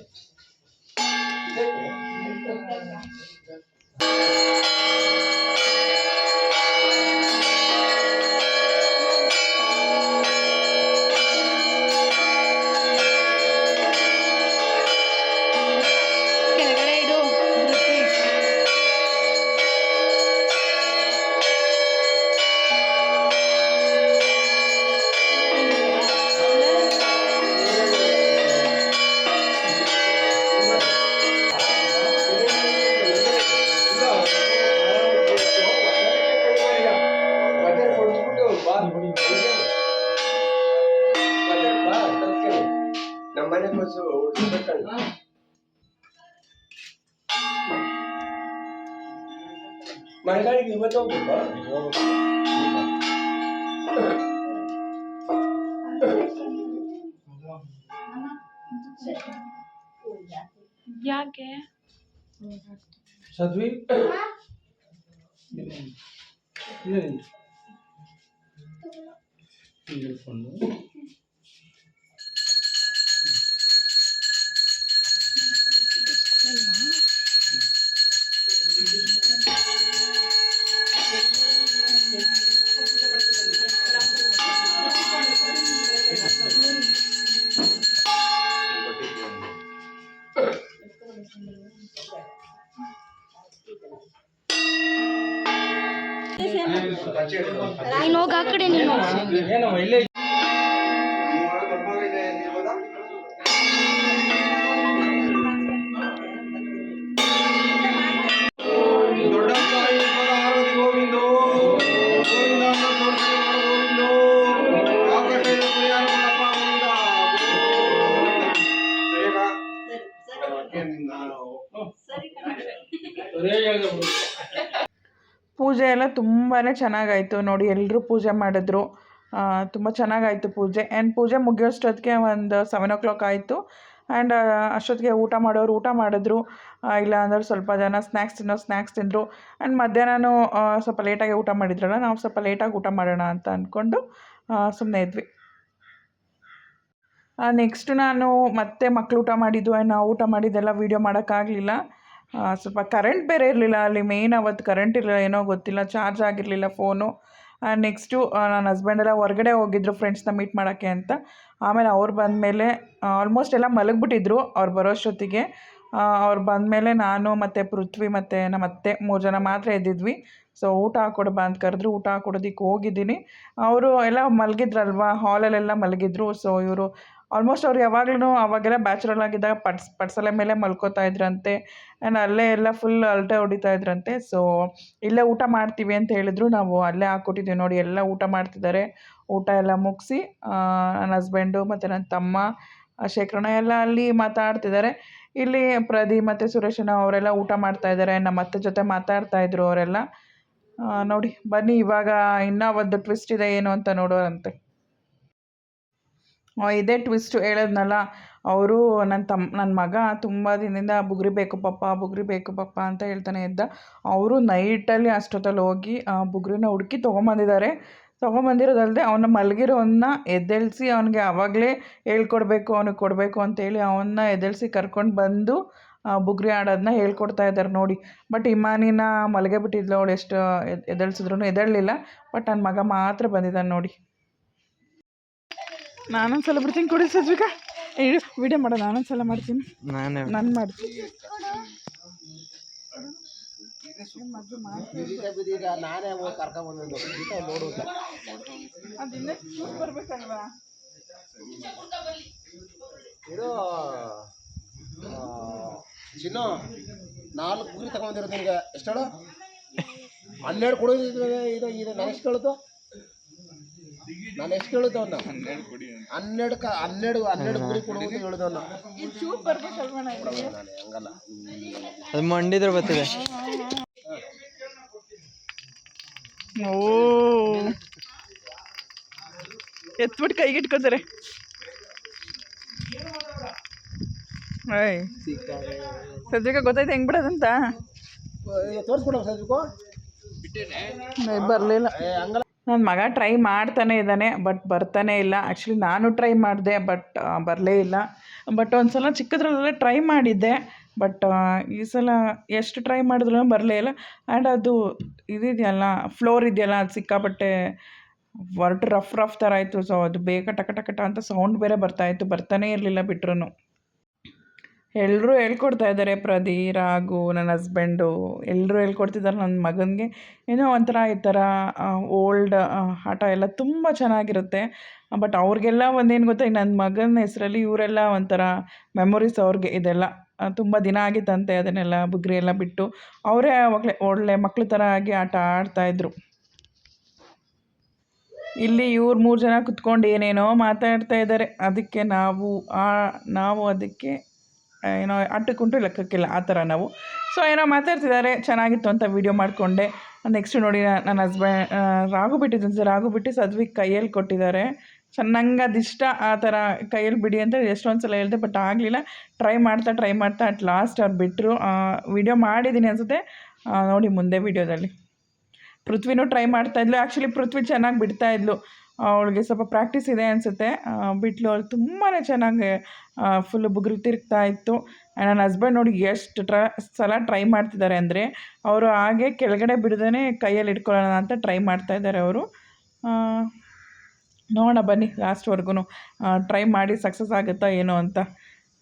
ನಮ್ಮ ಮನೆ ಬಸ್ಸು ಹುಡ್ಸ್ಬೇಕಣ್ಣ. ಮಳೆಗಾಳಿಗೆ ಇವತ್ತು ಹೋಗ್ಬೇಕಾ? ಯಾಕೆ ಸದ್ವಿ ಹಿಡ್ಕೊಂಡು ನೀನು ಹೋಗಿ ಆ ಕಡೆ ನೀನು ಏನವ ಇಲ್ಲೇ ಪೂಜೆ ಎಲ್ಲ ತುಂಬಾ ಚೆನ್ನಾಗಾಯಿತು ನೋಡಿ. ಎಲ್ಲರೂ ಪೂಜೆ ಮಾಡಿದ್ರು. ತುಂಬ ಚೆನ್ನಾಗಾಯಿತು ಪೂಜೆ. ಆ್ಯಂಡ್ ಪೂಜೆ ಮುಗಿಯೋಷ್ಟೊತ್ತಿಗೆ ಒಂದು 7 ಆಯಿತು. ಆ್ಯಂಡ್ ಅಷ್ಟೊತ್ತಿಗೆ ಊಟ ಮಾಡೋರು ಊಟ ಮಾಡಿದ್ರು. ಇಲ್ಲ ಅಂದ್ರೆ ಸ್ವಲ್ಪ ಜನ ಸ್ನ್ಯಾಕ್ಸ್ ತಿಂದರು. ಆ್ಯಂಡ್ ಮಧ್ಯಾಹ್ನನೂ ಸ್ವಲ್ಪ ಲೇಟಾಗಿ ಊಟ ಮಾಡಿದ್ರಲ್ಲ, ನಾವು ಸ್ವಲ್ಪ ಲೇಟಾಗಿ ಊಟ ಮಾಡೋಣ ಅಂತ ಅಂದ್ಕೊಂಡು ಸುಮ್ಮನೆ ಇದ್ವಿ. ನೆಕ್ಸ್ಟು ನಾನು ಮತ್ತೆ ಮಕ್ಕಳು ಊಟ ಮಾಡಿದ್ದು ಆ್ಯಂಡ್ ನಾವು ಊಟ ಮಾಡಿದ್ದೆಲ್ಲ ವೀಡಿಯೋ ಮಾಡೋಕ್ಕಾಗಲಿಲ್ಲ. ಸ್ವಲ್ಪ ಕರೆಂಟ್ ಬೇರೆ ಇರಲಿಲ್ಲ ಅಲ್ಲಿ. ಮೇಯ್ನ್ ಅವತ್ತು ಕರೆಂಟ್ ಇರಲಿಲ್ಲ, ಏನೋ ಗೊತ್ತಿಲ್ಲ, ಚಾರ್ಜ್ ಆಗಿರಲಿಲ್ಲ ಫೋನು. ನೆಕ್ಸ್ಟು ನನ್ನ ಹಸ್ಬೆಂಡೆಲ್ಲ ಹೊರಗಡೆ ಹೋಗಿದ್ರು ಫ್ರೆಂಡ್ಸ್ನ ಮೀಟ್ ಮಾಡೋಕ್ಕೆ ಅಂತ. ಆಮೇಲೆ ಅವ್ರು ಬಂದಮೇಲೆ ಆಲ್ಮೋಸ್ಟ್ ಎಲ್ಲ ಮಲಗಿಬಿಟ್ಟಿದ್ರು ಅವ್ರು ಬರೋಷ್ಟೊತ್ತಿಗೆ. ಅವ್ರು ಬಂದಮೇಲೆ ನಾನು ಮತ್ತು ಪೃಥ್ವಿ ಮತ್ತು ನಮ್ಮ ಅತ್ತೆ 3 ಜನ ಮಾತ್ರ ಎದ್ದಿದ್ವಿ. ಸೊ ಊಟ ಹಾಕ್ಕೊಡು ಬಾ ಅಂತ ಕರೆದ್ರು, ಊಟ ಹಾಕ್ಕೊಡೋದಕ್ಕೆ ಹೋಗಿದ್ದೀನಿ. ಅವರು ಎಲ್ಲ ಮಲಗಿದ್ರಲ್ವ, ಹಾಲಲ್ಲೆಲ್ಲ ಮಲಗಿದ್ರು. ಸೊ ಇವರು ಆಲ್ಮೋಸ್ಟ್ ಅವ್ರು ಯಾವಾಗ್ಲೂ ಅವಾಗೆಲ್ಲ ಬ್ಯಾಚುರಲ್ ಆಗಿದ್ದಾಗ ಪಡ್ಸಲೆ ಮೇಲೆ ಮಲ್ಕೋತಾ ಇದ್ರಂತೆ. ಆ್ಯಂಡ್ ಅಲ್ಲೇ ಎಲ್ಲ ಫುಲ್ ಅಲ್ಟೆ ಹೊಡಿತಾ ಇದ್ರಂತೆ. ಸೊ ಇಲ್ಲೇ ಊಟ ಮಾಡ್ತೀವಿ ಅಂತ ಹೇಳಿದ್ರು, ನಾವು ಅಲ್ಲೇ ಹಾಕ್ಕೊಟ್ಟಿದ್ದೀವಿ ನೋಡಿ. ಎಲ್ಲ ಊಟ ಮಾಡ್ತಿದ್ದಾರೆ. ಊಟ ಎಲ್ಲ ಮುಗಿಸಿ ನನ್ನ ಹಸ್ಬೆಂಡು ಮತ್ತು ನನ್ನ ತಮ್ಮ ಶೇಖರಣ್ಣ ಎಲ್ಲ ಅಲ್ಲಿ ಮಾತಾಡ್ತಿದ್ದಾರೆ. ಇಲ್ಲಿ ಪ್ರದೀಪ್ ಮತ್ತು ಸುರೇಶಣ್ಣ ಅವರೆಲ್ಲ ಊಟ ಮಾಡ್ತಾಯಿದ್ದಾರೆ. ನಮ್ಮ ಅತ್ತೆ ಜೊತೆ ಮಾತಾಡ್ತಾಯಿದ್ರು ಅವರೆಲ್ಲ. ನೋಡಿ ಬನ್ನಿ, ಇವಾಗ ಇನ್ನೂ ಒಂದು ಟ್ವಿಸ್ಟ್ ಇದೆ, ಏನು ಅಂತ ನೋಡೋರಂತೆ. ಇದೇ ಟ್ವಿಸ್ಟು ಹೇಳಿದ್ನಲ್ಲ, ಅವರು ನನ್ನ ಮಗ ತುಂಬ ದಿನದಿಂದ ಬುಗುರಿ ಬೇಕು ಪಪ್ಪ ಅಂತ ಹೇಳ್ತಾನೆ ಇದ್ದ. ಅವರು ನೈಟಲ್ಲಿ ಅಷ್ಟೊತ್ತಲ್ಲಿ ಹೋಗಿ ಬುಗುರಿನ ಹುಡುಕಿ ತೊಗೊಂಬಂದಿದ್ದಾರೆ. ತೊಗೊಂಬಂದಿರೋದಲ್ಲದೆ ಅವನ್ನ ಮಲಗಿರೋನ್ನ ಎದ್ದೇಳಿಸಿ ಅವನಿಗೆ ಆವಾಗಲೇ ಹೇಳ್ಕೊಡ್ಬೇಕು, ಅವ್ನಿಗೆ ಕೊಡಬೇಕು ಅಂತೇಳಿ ಅವನ್ನ ಎದ್ದೇಳಿಸಿ ಕರ್ಕೊಂಡು ಬಂದು ಬುಗುರಿ ಆಡೋದನ್ನ ಹೇಳ್ಕೊಡ್ತಾ ಇದ್ದಾರೆ ನೋಡಿ. ಬಟ್ ಇಮಾನಿನ ಮಲಗೇ ಬಿಟ್ಟಿದ್ಲು, ಅವಳು ಎಷ್ಟು ಎದ್ದೇಳಿಸಿದ್ರು ಎದ್ದೇಳಲಿಲ್ಲ. ಬಟ್ ನನ್ನ ಮಗ ಮಾತ್ರ ಬಂದಿದ್ದಾನೆ ನೋಡಿ. ನಾನೊಂದು ಸಲ ಬಿಡ್ತೀನಿ, ಕೊಡಿ ಸಜ್ವಿಕಾ, ವಿಡಿಯೋ ಮಾಡೋ. ನಾನೊಂದು ಸಲ ಮಾಡ್ತೀನಿ, ನಾನು ಮಾಡ್ತೀನಿ. ನಾನೇ ಕರ್ಕೊಂಡ್ಬಂದು ಅದಿನ್ನ ಬರ್ಬೇಕಲ್ವಾ ಇದು ಚಿನ್ನು 4 ಕುರಿ ತಗೊಂಡಿರೋದು ನಿಮಗೆ ಎಷ್ಟು ಹೇಳು? 12 ಕೊಡೋದು. ಇದು ನಾನು ಎಷ್ಟು ಕೇಳುತ್ತೋ? ನಾನು ಎಷ್ಟು ಕೇಳುತ್ತೋ ಅವನ್ನ 12 ಕುರಿ ಕೊಡುವುದು ಹೇಳುದವನ್ನ. ನಾನು ಹಂಗಲ್ಲ, ಅದು ಮಂಡಿದ್ರೆ ಬರ್ತಿದೆ. ಓ ಎತ್ಬಿಟ್ಟು ಕೈಗಿಟ್ಕೋತಾರೆ. ಸದ್ಯಕ್ಕೆ ಗೊತ್ತಾಯ್ತು ಹೆಂಗೆ ಬಿಡೋದಂತ. ತೋರಿಸ್ಕೊಡ ಸದ್ಯಕ್ಕೂ ಬರಲಿಲ್ಲ. ಹಂಗಲ್ಲ, ನನ್ನ ಮಗ ಟ್ರೈ ಮಾಡ್ತಾನೆ ಇದ್ದಾನೆ, ಬಟ್ ಬರ್ತಾನೆ ಇಲ್ಲ. ಆ್ಯಕ್ಚುಲಿ ನಾನು ಟ್ರೈ ಮಾಡಿದೆ, ಬಟ್ ಬರಲೇ ಇಲ್ಲ. ಬಟ್ ಒಂದು ಸಲ ಚಿಕ್ಕದ್ರಲ್ಲೆಲ್ಲ ಟ್ರೈ ಮಾಡಿದ್ದೆ, ಬಟ್ ಈ ಸಲ ಎಷ್ಟು ಟ್ರೈ ಮಾಡಿದ್ರೂ ಬರಲೇ ಇಲ್ಲ. ಆ್ಯಂಡ್ ಅದು ಇದೆಯಲ್ಲ, ಫ್ಲೋರ್ ಇದೆಯಲ್ಲ, ಅದು ಸಿಕ್ಕಾಪಟ್ಟೆ ರಫ್ ಥರ ಆಯಿತು. ಸೊ ಅದು ಬೇಗ ಟಕ ಅಂತ ಸೌಂಡ್ ಬೇರೆ ಬರ್ತಾಯಿತ್ತು, ಬರ್ತಾನೇ ಇರಲಿಲ್ಲ ಬಿಟ್ರು. ಎಲ್ಲರೂ ಹೇಳ್ಕೊಡ್ತಾ ಇದ್ದಾರೆ, ಪ್ರದಿ, ರಾಘು, ನನ್ನ ಹಸ್ಬೆಂಡು ಎಲ್ಲರೂ ಹೇಳ್ಕೊಡ್ತಿದ್ದಾರೆ ನನ್ನ ಮಗನಿಗೆ. ಏನೋ ಒಂಥರ ಈ ಥರ ಓಲ್ಡ್ ಆಟ ಎಲ್ಲ ತುಂಬ ಚೆನ್ನಾಗಿರುತ್ತೆ. ಬಟ್ ಅವ್ರಿಗೆಲ್ಲ ಒಂದೇನು ಗೊತ್ತಾ, ನನ್ನ ಮಗನ ಹೆಸರಲ್ಲಿ ಇವರೆಲ್ಲ ಒಂಥರ ಮೆಮೊರೀಸ್ ಅವ್ರಿಗೆ. ಇದೆಲ್ಲ ತುಂಬ ದಿನ ಆಗಿತ್ತಂತೆ, ಅದನ್ನೆಲ್ಲ ಬುಗುರಿ ಎಲ್ಲ ಬಿಟ್ಟು ಅವರೇ ಆವಾಗಲೇ ಒಳ್ಳೆ ಮಕ್ಳ ಥರ ಆಗಿ ಆಟ ಆಡ್ತಾಯಿದ್ರು. ಇಲ್ಲಿ ಇವ್ರು 3 ಜನ ಕುತ್ಕೊಂಡು ಏನೇನೋ ಮಾತಾಡ್ತಾ ಇದ್ದಾರೆ. ಅದಕ್ಕೆ ನಾವು ಅದಕ್ಕೆ ಏನೋ ಅಟ್ಟಕ್ಕುಂಟು ಲೆಕ್ಕಕ್ಕಿಲ್ಲ ಆ ಥರ ನಾವು. ಸೊ ಏನೋ ಮಾತಾಡ್ತಿದ್ದಾರೆ, ಚೆನ್ನಾಗಿತ್ತು ಅಂತ ವೀಡಿಯೋ ಮಾಡಿಕೊಂಡೆ. ನೆಕ್ಸ್ಟ್ ನೋಡಿ ನನ್ನ ರಾಗು ಬಿಟ್ಟು ಸದ್ವಿಗೆ ಕೈಯಲ್ಲಿ ಕೊಟ್ಟಿದ್ದಾರೆ. ನಂಗೆ ಅದಿಷ್ಟ ಆ ಥರ ಕೈಯಲ್ಲಿ ಬಿಡಿ ಅಂತ ಎಷ್ಟೊಂದು ಸಲ ಹೇಳಿದೆ, ಬಟ್ ಆಗಲಿಲ್ಲ. ಟ್ರೈ ಮಾಡ್ತಾ ಅಟ್ ಲಾಸ್ಟ್ ಅವ್ರು ಬಿಟ್ಟರು. ವೀಡಿಯೋ ಮಾಡಿದ್ದೀನಿ ಅನಿಸುತ್ತೆ, ನೋಡಿ ಮುಂದೆ ವೀಡಿಯೋದಲ್ಲಿ. ಪೃಥ್ವಿನೂ ಟ್ರೈ ಮಾಡ್ತಾಯಿದ್ಲು. ಆ್ಯಕ್ಚುಲಿ ಪೃಥ್ವಿ ಚೆನ್ನಾಗಿ ಬಿಡ್ತಾಯಿದ್ಲು, ಅವಳಿಗೆ ಸ್ವಲ್ಪ ಪ್ರಾಕ್ಟೀಸ್ ಇದೆ ಅನಿಸುತ್ತೆ. ಬಿಟ್ಲು ಅವಳು ತುಂಬಾ ಚೆನ್ನಾಗಿ ಫುಲ್ಲು ಬುಗುರು ತಿರುಗ್ತಾ ಇತ್ತು. ನನ್ನ ಹಸ್ಬೆಂಡ್ ನೋಡಿ ಎಷ್ಟು ಸಲ ಟ್ರೈ ಮಾಡ್ತಿದ್ದಾರೆ ಅಂದರೆ, ಅವರು ಹಾಗೆ ಕೆಳಗಡೆ ಬಿಡದೇ ಕೈಯಲ್ಲಿ ಇಟ್ಕೊಳ್ಳೋಣ ಅಂತ ಟ್ರೈ ಮಾಡ್ತಾಯಿದ್ದಾರೆ ಅವರು. ನೋಡೋಣ ಬನ್ನಿ ಲಾಸ್ಟ್ವರೆಗೂ ಟ್ರೈ ಮಾಡಿ ಸಕ್ಸಸ್ ಆಗುತ್ತಾ ಏನೋ ಅಂತ.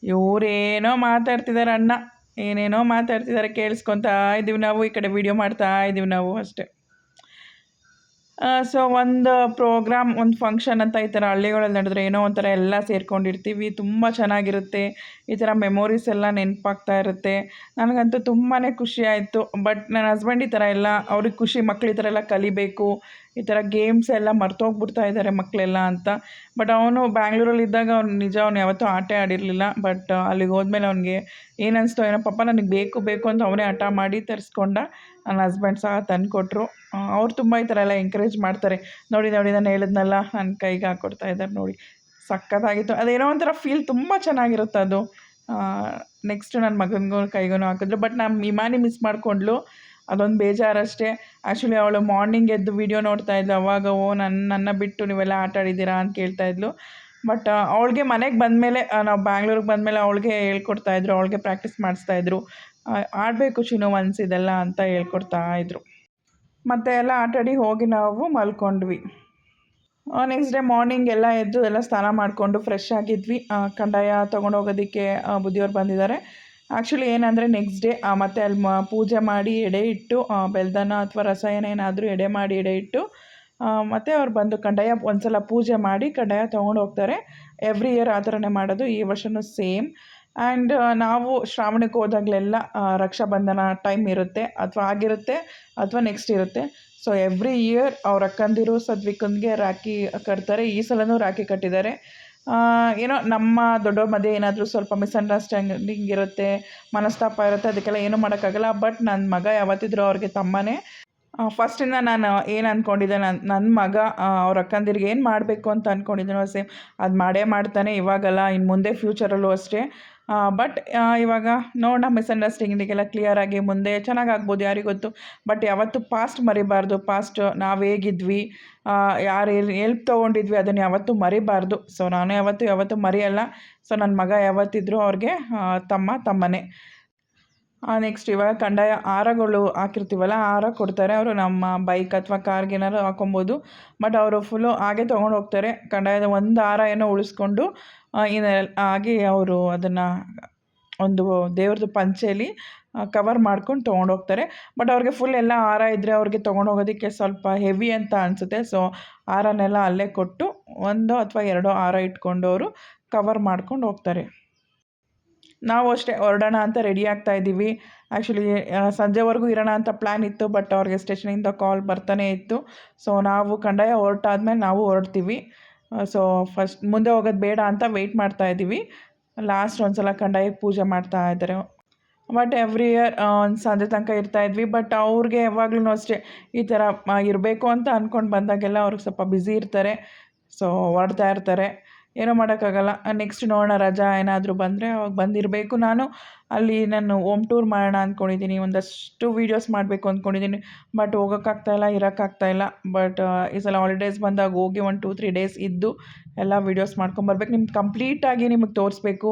ಇವರೇನೋ ಮಾತಾಡ್ತಿದ್ದಾರೆ, ಅಣ್ಣ ಏನೇನೋ ಮಾತಾಡ್ತಿದ್ದಾರೆ, ಕೇಳಿಸ್ಕೊತಾ ಇದ್ದೀವಿ ನಾವು. ಈ ಕಡೆ ವೀಡಿಯೋ ಮಾಡ್ತಾ ಇದ್ದೀವಿ ನಾವು ಅಷ್ಟೇ. ಸೊ ಒಂದು ಪ್ರೋಗ್ರಾಮ್, ಒಂದು ಫಂಕ್ಷನ್ ಅಂತ ಈ ಥರ ಹಳ್ಳಿಗಳಲ್ಲಿ ನಡೆದ್ರೆ ಏನೋ ಒಂಥರ ಎಲ್ಲ ಸೇರ್ಕೊಂಡಿರ್ತೀವಿ, ತುಂಬ ಚೆನ್ನಾಗಿರುತ್ತೆ. ಈ ಥರ ಮೆಮೊರೀಸ್ ಎಲ್ಲ ನೆನಪಾಗ್ತಾ ಇರುತ್ತೆ. ನನಗಂತೂ ತುಂಬಾ ಖುಷಿ ಆಯಿತು. ಬಟ್ ನನ್ನ ಹಸ್ಬೆಂಡ್ ಈ ಥರ ಎಲ್ಲ ಅವ್ರಿಗೆ ಖುಷಿ, ಮಕ್ಳು ಈ ಥರ ಎಲ್ಲ ಕಲಿಬೇಕು, ಈ ಥರ ಗೇಮ್ಸ್ ಎಲ್ಲ ಮರ್ತೋಗ್ಬಿಡ್ತಾ ಇದ್ದಾರೆ ಮಕ್ಕಳೆಲ್ಲ ಅಂತ. ಬಟ್ ಅವನು ಬ್ಯಾಂಗ್ಳೂರಲ್ಲಿದ್ದಾಗ ಅವನು ಯಾವತ್ತೂ ಆಟ ಆಡಿರಲಿಲ್ಲ. ಬಟ್ ಅಲ್ಲಿಗೆ ಹೋದ್ಮೇಲೆ ಅವ್ನಿಗೆ ಏನು ಅನಿಸ್ತೋ ಏನೋ, ಪಾಪ ನನಗೆ ಬೇಕು ಅಂತ ಅವನೇ ಹಠ ಮಾಡಿ ತರಿಸ್ಕೊಂಡ. ನನ್ನ ಹಸ್ಬೆಂಡ್ ಸಹ ತಂದುಕೊಟ್ರು. ಅವ್ರು ತುಂಬ ಈ ಥರ ಎಲ್ಲ ಎಂಕರೇಜ್ ಮಾಡ್ತಾರೆ. ನೋಡಿ ನಾನು ಹೇಳಿದ್ನಲ್ಲ, ನನ್ನ ಕೈಗೆ ಹಾಕ್ಕೊಡ್ತಾ ಇದ್ದಾರೆ ನೋಡಿ, ಸಖತ್ತಾಗಿತ್ತು. ಅದೇನೋ ಒಂಥರ ಫೀಲ್ ತುಂಬ ಚೆನ್ನಾಗಿರುತ್ತೆ ಅದು. ನೆಕ್ಸ್ಟ್ ನನ್ನ ಮಗನಿಗೂ ಕೈಗೂ ಹಾಕಿದ್ರು. ಬಟ್ ನಮ್ಮ ಇಮಾನಿ ಮಿಸ್ ಮಾಡಿಕೊಂಡ್ಲು, ಅದೊಂದು ಬೇಜಾರಷ್ಟೇ. ಆ್ಯಕ್ಚುಲಿ ಅವಳು ಮಾರ್ನಿಂಗ್ ಎದ್ದು ವೀಡಿಯೋ ನೋಡ್ತಾ ಇದ್ಲು. ಅವಾಗ ನನ್ನ ಬಿಟ್ಟು ನೀವೆಲ್ಲ ಆಟ ಆಡಿದ್ದೀರಾ ಅಂತ ಕೇಳ್ತಾಯಿದ್ಲು. ಬಟ್ ಅವಳಿಗೆ ಮನೆಗೆ ಬಂದಮೇಲೆ, ನಾವು ಬ್ಯಾಂಗ್ಳೂರಿಗೆ ಬಂದಮೇಲೆ ಅವಳಿಗೆ ಹೇಳ್ಕೊಡ್ತಾಯಿದ್ರು, ಅವಳಿಗೆ ಪ್ರಾಕ್ಟೀಸ್ ಮಾಡಿಸ್ತಾಯಿದ್ರು. ಆಡಬೇಕು ಚಿನ್ನು ಒನ್ಸ್ ಇದೆಲ್ಲ ಅಂತ ಹೇಳ್ಕೊಡ್ತಾಯಿದ್ರು. ಮತ್ತು ಎಲ್ಲ ಆಟಾಡಿ ಹೋಗಿ ನಾವು ಮಲ್ಕೊಂಡ್ವಿ. ನೆಕ್ಸ್ಟ್ ಡೇ ಮಾರ್ನಿಂಗ್ ಎಲ್ಲ ಎದ್ದು ಎಲ್ಲ ಸ್ನಾನ ಮಾಡಿಕೊಂಡು ಫ್ರೆಶ್ ಆಗಿದ್ವಿ. ಕಂದಾಯ ತೊಗೊಂಡೋಗೋದಕ್ಕೆ ಬುದ್ಧಿಯವ್ರು ಬಂದಿದ್ದಾರೆ. ಆ್ಯಕ್ಚುಲಿ ಏನಂದರೆ ನೆಕ್ಸ್ಟ್ ಡೇ ಮತ್ತೆ ಅಲ್ಲಿ ಪೂಜೆ ಮಾಡಿ ಎಡೆ ಇಟ್ಟು, ಬೆಲ್ದನ ಅಥವಾ ರಸಾಯನ ಏನಾದರೂ ಎಡೆ ಮಾಡಿ ಎಡೆ ಇಟ್ಟು, ಮತ್ತು ಅವ್ರು ಬಂದು ಕಂದಾಯ ಒಂದು ಸಲ ಪೂಜೆ ಮಾಡಿ ಕಂದಾಯ ತೊಗೊಂಡು ಹೋಗ್ತಾರೆ. ಎವ್ರಿ ಇಯರ್ ಆ ಥರನೇ ಮಾಡೋದು, ಈ ವರ್ಷವೂ ಸೇಮ್. ಆ್ಯಂಡ್ ನಾವು ಶ್ರಾವಣಕ್ಕೆ ಹೋದಾಗಲೆಲ್ಲ ರಕ್ಷಾಬಂಧನ ಟೈಮ್ ಇರುತ್ತೆ, ಆಗಿರುತ್ತೆ ಅಥವಾ ನೆಕ್ಸ್ಟ್ ಇರುತ್ತೆ. ಸೊ ಎವ್ರಿ ಇಯರ್ ಅವ್ರ ಅಕ್ಕಂದಿರು ಸದ್ವಿಕನ್ಗೆ ರಾಖಿ ಕಟ್ತಾರೆ. ಈ ಸಲವೂ ರಾಖಿ ಕಟ್ಟಿದ್ದಾರೆ. ಏನೋ ನಮ್ಮ ದೊಡ್ಡವ್ರ ಮಧ್ಯೆ ಏನಾದರೂ ಸ್ವಲ್ಪ ಮಿಸ್ಅಂಡರ್ಸ್ಟ್ಯಾಂಡಿಂಗ್ ಇರುತ್ತೆ, ಮನಸ್ತಾಪ ಇರುತ್ತೆ, ಅದಕ್ಕೆಲ್ಲ ಏನೂ ಮಾಡೋಕ್ಕಾಗಲ್ಲ. ಬಟ್ ನನ್ನ ಮಗ ಯಾವತ್ತಿದ್ರೂ ಅವ್ರಿಗೆ ತಮ್ಮನೇ. ಫಸ್ಟಿಂದ ನಾನು ಏನು ಅಂದ್ಕೊಂಡಿದ್ದೆ, ನನ್ನ ಮಗ ಅವ್ರ ಅಕ್ಕಂದಿರಿಗೆ ಏನು ಮಾಡಬೇಕು ಅಂತ ಅಂದ್ಕೊಂಡಿದ್ದೀನೋ ಸೇಮ್ ಅದು ಮಾಡ್ತಾನೆ. ಇವಾಗಲ್ಲ, ಇನ್ನು ಮುಂದೆ ಫ್ಯೂಚರಲ್ಲೂ ಅಷ್ಟೇ. ಬಟ್ ಇವಾಗ ನೋಡೋಣ, ಮಿಸ್ಅಂಡರ್ಸ್ಟ್ಯಾಂಡಿಂಗೆಲ್ಲ ಕ್ಲಿಯರಾಗಿ ಮುಂದೆ ಚೆನ್ನಾಗಾಗ್ಬೋದು, ಯಾರಿಗೊತ್ತು. ಬಟ್ ಯಾವತ್ತೂ ಪಾಸ್ಟ್ ಮರಿಬಾರ್ದು. ಪಾಸ್ಟ್ ನಾವು ಹೇಗಿದ್ವಿ, ಯಾರು ಎಲ್ಪ್ ತೊಗೊಂಡಿದ್ವಿ, ಅದನ್ನು ಯಾವತ್ತೂ ಮರಿಬಾರ್ದು. ಸೊ ನಾನು ಯಾವತ್ತೂ ಮರೆಯಲ್ಲ. ಸೊ ನನ್ನ ಮಗ ಯಾವತ್ತಿದ್ರೂ ಅವ್ರಿಗೆ ತಮ್ಮನೇ. ನೆಕ್ಸ್ಟ್ ಇವಾಗ ಕಂದಾಯ ಹಾರಗಳು ಹಾಕಿರ್ತೀವಲ್ಲ, ಹಾರ ಕೊಡ್ತಾರೆ ಅವರು. ನಮ್ಮ ಬೈಕ್ ಅಥವಾ ಕಾರ್ಗೇನಾದ್ರು ಹಾಕೊಬೋದು. ಬಟ್ ಅವರು ಫುಲ್ಲು ಹಾಗೆ ತೊಗೊಂಡು ಹೋಗ್ತಾರೆ. ಕಂದಾಯದ ಒಂದು ಹಾರ ಏನೋ ಉಳಿಸ್ಕೊಂಡು ಹಾಗೆ ಅವರು ಅದನ್ನು ಒಂದು ದೇವ್ರದ್ದು ಪಂಚೆಯಲ್ಲಿ ಕವರ್ ಮಾಡ್ಕೊಂಡು ತೊಗೊಂಡೋಗ್ತಾರೆ. ಬಟ್ ಅವ್ರಿಗೆ ಫುಲ್ ಎಲ್ಲ ಹಾರ ಇದ್ದರೆ ಅವ್ರಿಗೆ ತೊಗೊಂಡೋಗೋದಕ್ಕೆ ಸ್ವಲ್ಪ ಹೆವಿ ಅಂತ ಅನಿಸುತ್ತೆ. ಸೊ ಹಾರನೆಲ್ಲ ಅಲ್ಲೇ ಕೊಟ್ಟು 1 ಅಥವಾ 2 ಹಾರ ಇಟ್ಕೊಂಡು ಅವರು ಕವರ್ ಮಾಡ್ಕೊಂಡು ಹೋಗ್ತಾರೆ. ನಾವು ಅಷ್ಟೇ ಹೊರಡೋಣ ಅಂತ ರೆಡಿ ಆಗ್ತಾಯಿದ್ದೀವಿ. ಆ್ಯಕ್ಚುಲಿ ಸಂಜೆವರೆಗೂ ಇರೋಣ ಅಂತ ಪ್ಲ್ಯಾನ್ ಇತ್ತು. ಬಟ್ ಅವ್ರಿಗೆ ಸ್ಟೇಷನಿಂದ ಕಾಲ್ ಬರ್ತಾನೆ ಇತ್ತು. ಸೊ ನಾವು ಕಂದಾಯ ಹೊರಟಾದ್ಮೇಲೆ ನಾವು ಹೊರಡ್ತೀವಿ. ಸೊ ಫಸ್ಟ್ ಮುಂದೆ ಹೋಗೋದು ಬೇಡ ಅಂತ ವೆಯ್ಟ್ ಮಾಡ್ತಾಯಿದ್ದೀವಿ. ಲಾಸ್ಟ್ ಒಂದು ಸಲ ಕಂದಾಯಕ್ಕೆ ಪೂಜೆ ಮಾಡ್ತಾ ಇದ್ದಾರೆ. ಬಟ್ ಎವ್ರಿ ಇಯರ್ ಒಂದು ಸಂಜೆ ತನಕ ಇರ್ತಾಯಿದ್ವಿ. ಬಟ್ ಅವ್ರಿಗೆ ಯಾವಾಗ್ಲೂ ಅಷ್ಟೇ ಈ ಥರ ಇರಬೇಕು ಅಂತ ಅಂದ್ಕೊಂಡು ಬಂದಾಗೆಲ್ಲ ಅವ್ರಿಗೆ ಸ್ವಲ್ಪ ಬ್ಯುಸಿ ಇರ್ತಾರೆ. ಸೊ ಹೊರಡ್ತಾ ಇರ್ತಾರೆ, ಏನೂ ಮಾಡೋಕ್ಕಾಗಲ್ಲ. ನೆಕ್ಸ್ಟ್ ನೋಡೋಣ, ರಜಾ ಏನಾದರೂ ಬಂದರೆ ಅವಾಗ ಬಂದಿರಬೇಕು. ನಾನು ಹೋಮ್ ಟೂರ್ ಮಾಡೋಣ ಅಂದ್ಕೊಂಡಿದ್ದೀನಿ. ಒಂದಷ್ಟು ವೀಡಿಯೋಸ್ ಮಾಡಬೇಕು ಅಂದ್ಕೊಂಡಿದ್ದೀನಿ. ಬಟ್ ಹೋಗೋಕ್ಕಾಗ್ತಾಯಿಲ್ಲ, ಇರೋಕ್ಕಾಗ್ತಾಯಿಲ್ಲ. ಬಟ್ ಈ ಸಲ ಹಾಲಿಡೇಸ್ ಬಂದಾಗ ಹೋಗಿ 1-2-3 ಡೇಸ್ ಇದ್ದು ಎಲ್ಲ ವೀಡಿಯೋಸ್ ಮಾಡ್ಕೊಂಬರ್ಬೇಕು. ನಿಮ್ಗೆ ಕಂಪ್ಲೀಟಾಗಿ ನಿಮಗೆ ತೋರಿಸ್ಬೇಕು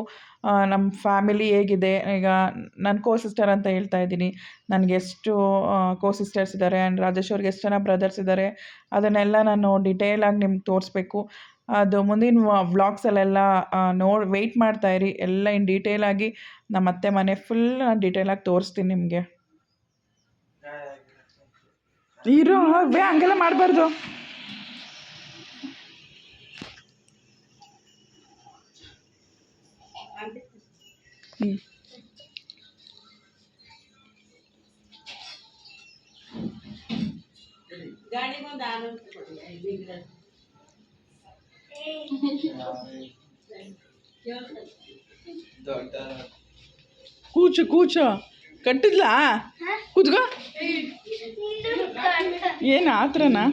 ನಮ್ಮ ಫ್ಯಾಮಿಲಿ ಹೇಗಿದೆ. ಈಗ ನನ್ನ ಸಿಸ್ಟರ್ ಅಂತ ಹೇಳ್ತಾ ಇದ್ದೀನಿ. ನನಗೆ ಎಷ್ಟು ಸಿಸ್ಟರ್ಸ್ ಇದ್ದಾರೆ, ಆ್ಯಂಡ್ ರಾಜೇಶ್ ಅವ್ರಿಗೆ ಎಷ್ಟು ಜನ ಬ್ರದರ್ಸ್ ಇದ್ದಾರೆ, ಅದನ್ನೆಲ್ಲ ನಾನು ಡಿಟೇಲಾಗಿ ನಿಮ್ಗೆ ತೋರಿಸ್ಬೇಕು. ಅದು ಮುಂದಿನ ವ್ಲಾಗ್ಸಲ್ಲೆಲ್ಲ ವೆಯ್ಟ್ ಮಾಡ್ತಾಯಿರಿ. ಎಲ್ಲ ಇನ್ ಡೀಟೇಲಾಗಿ ನಮ್ಮ ಅತ್ತೆ ಮನೆ ಫುಲ್ ಡೀಟೇಲಾಗಿ ತೋರಿಸ್ತೀನಿ ನಿಮಗೆ. ಇರೋ ಹಂಗೆಲ್ಲ ಮಾಡಬಾರ್ದು. ಗಾಡಿ ಬಂದು ಆನಂದ ಕೂಚು ಕಟ್ಟಿದ್ಲಾ ಕೂತ್ಕೋ. ಏನು ಆ ಥರನಾ?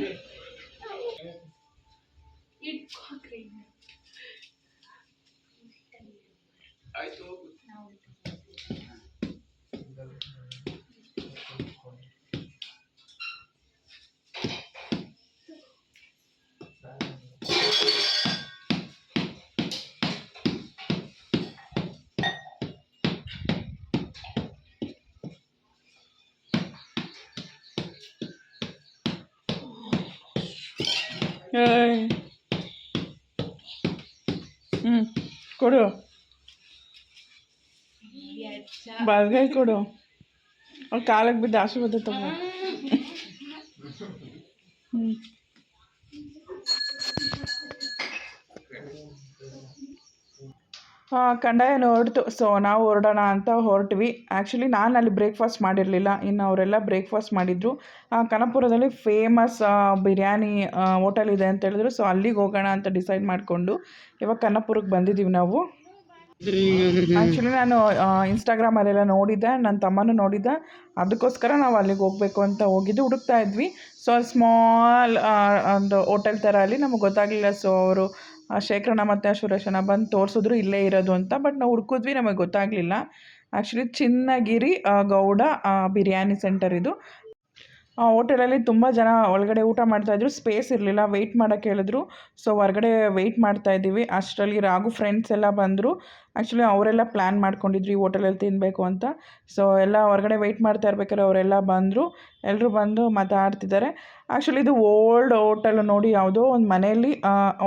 ಕೊಡು, ಬಲ್ಗೈ ಕೊಡು. ಅವ್ಳು ಕಾಲಕ್ಕೆ ಬಿದ್ದು ಆಶೀರ್ವಾದ ತಗೋ. ಕಂದಾಯ ಹೊರಡ್ತು. ಸೊ ನಾವು ಹೊರಡೋಣ ಅಂತ ಹೊರಟ್ವಿ. ಆ್ಯಕ್ಚುಲಿ ನಾನು ಅಲ್ಲಿ ಬ್ರೇಕ್ಫಾಸ್ಟ್ ಮಾಡಿರಲಿಲ್ಲ, ಇನ್ನು ಅವರೆಲ್ಲ ಬ್ರೇಕ್ಫಾಸ್ಟ್ ಮಾಡಿದರು. ಕನಕಪುರದಲ್ಲಿ ಫೇಮಸ್ ಬಿರಿಯಾನಿ ಹೋಟೆಲ್ ಇದೆ ಅಂತ ಹೇಳಿದ್ರು. ಸೊ ಅಲ್ಲಿಗೆ ಹೋಗೋಣ ಅಂತ ಡಿಸೈಡ್ ಮಾಡಿಕೊಂಡು ಇವಾಗ ಕನಕಪುರಕ್ಕೆ ಬಂದಿದ್ದೀವಿ ನಾವು. ಆ್ಯಕ್ಚುಲಿ ನಾನು ಇನ್ಸ್ಟಾಗ್ರಾಮಲ್ಲೆಲ್ಲ ನೋಡಿದ್ದೆ, ನನ್ನ ತಮ್ಮನೂ ನೋಡಿದ್ದೆ, ಅದಕ್ಕೋಸ್ಕರ ನಾವು ಅಲ್ಲಿಗೆ ಹೋಗಬೇಕು ಅಂತ ಹೋಗಿದ್ದು. ಹುಡುಕ್ತಾ ಇದ್ವಿ. ಸೊ ಸ್ಮಾಲ್ ಒಂದು ಹೋಟೆಲ್ ಥರ ಅಲ್ಲಿ ನಮಗೆ ಗೊತ್ತಾಗಲಿಲ್ಲ. ಸೊ ಅವರು ಶೇಖರಣ್ಣ ಮತ್ತು ಸುರೇಶಣ್ಣ ಬಂದು ತೋರಿಸಿದ್ರು ಇಲ್ಲೇ ಇರೋದು ಅಂತ. ಬಟ್ ನಾವು ಹುಡುಕಿದ್ವಿ, ನಮಗೆ ಗೊತ್ತಾಗಲಿಲ್ಲ. ಆ್ಯಕ್ಚುಲಿ ಚಿನ್ನಗಿರಿ ಗೌಡ ಬಿರಿಯಾನಿ ಸೆಂಟರ್ ಇದು. ಹೋಟೆಲಲ್ಲಿ ತುಂಬ ಜನ ಒಳಗಡೆ ಊಟ ಮಾಡ್ತಾಯಿದ್ರು, ಸ್ಪೇಸ್ ಇರಲಿಲ್ಲ, ವೆಯ್ಟ್ ಮಾಡೋಕ್ಕೆ ಹೇಳಿದ್ರು. ಸೊ ಹೊರಗಡೆ ವೆಯ್ಟ್ ಮಾಡ್ತಾಯಿದ್ದೀವಿ. ಅಷ್ಟರಲ್ಲಿ ರಾಘು ಫ್ರೆಂಡ್ಸ್ ಎಲ್ಲ ಬಂದರು. ಆ್ಯಕ್ಚುಲಿ ಅವರೆಲ್ಲ ಪ್ಲ್ಯಾನ್ ಮಾಡ್ಕೊಂಡಿದ್ರು ಈ ಹೋಟೆಲಲ್ಲಿ ತಿನ್ನಬೇಕು ಅಂತ. ಸೊ ಎಲ್ಲ ಹೊರಗಡೆ ವೆಯ್ಟ್ ಮಾಡ್ತಾ ಇರ್ಬೇಕಾದ್ರೆ ಅವರೆಲ್ಲ ಬಂದರು. ಎಲ್ಲರೂ ಬಂದು ಮಾತಾಡ್ತಿದ್ದಾರೆ. ಆ್ಯಕ್ಚುಲಿ ಇದು ಓಲ್ಡ್ ಹೋಟೆಲ್ ನೋಡಿ, ಯಾವುದೋ ಒಂದು ಮನೆಯಲ್ಲಿ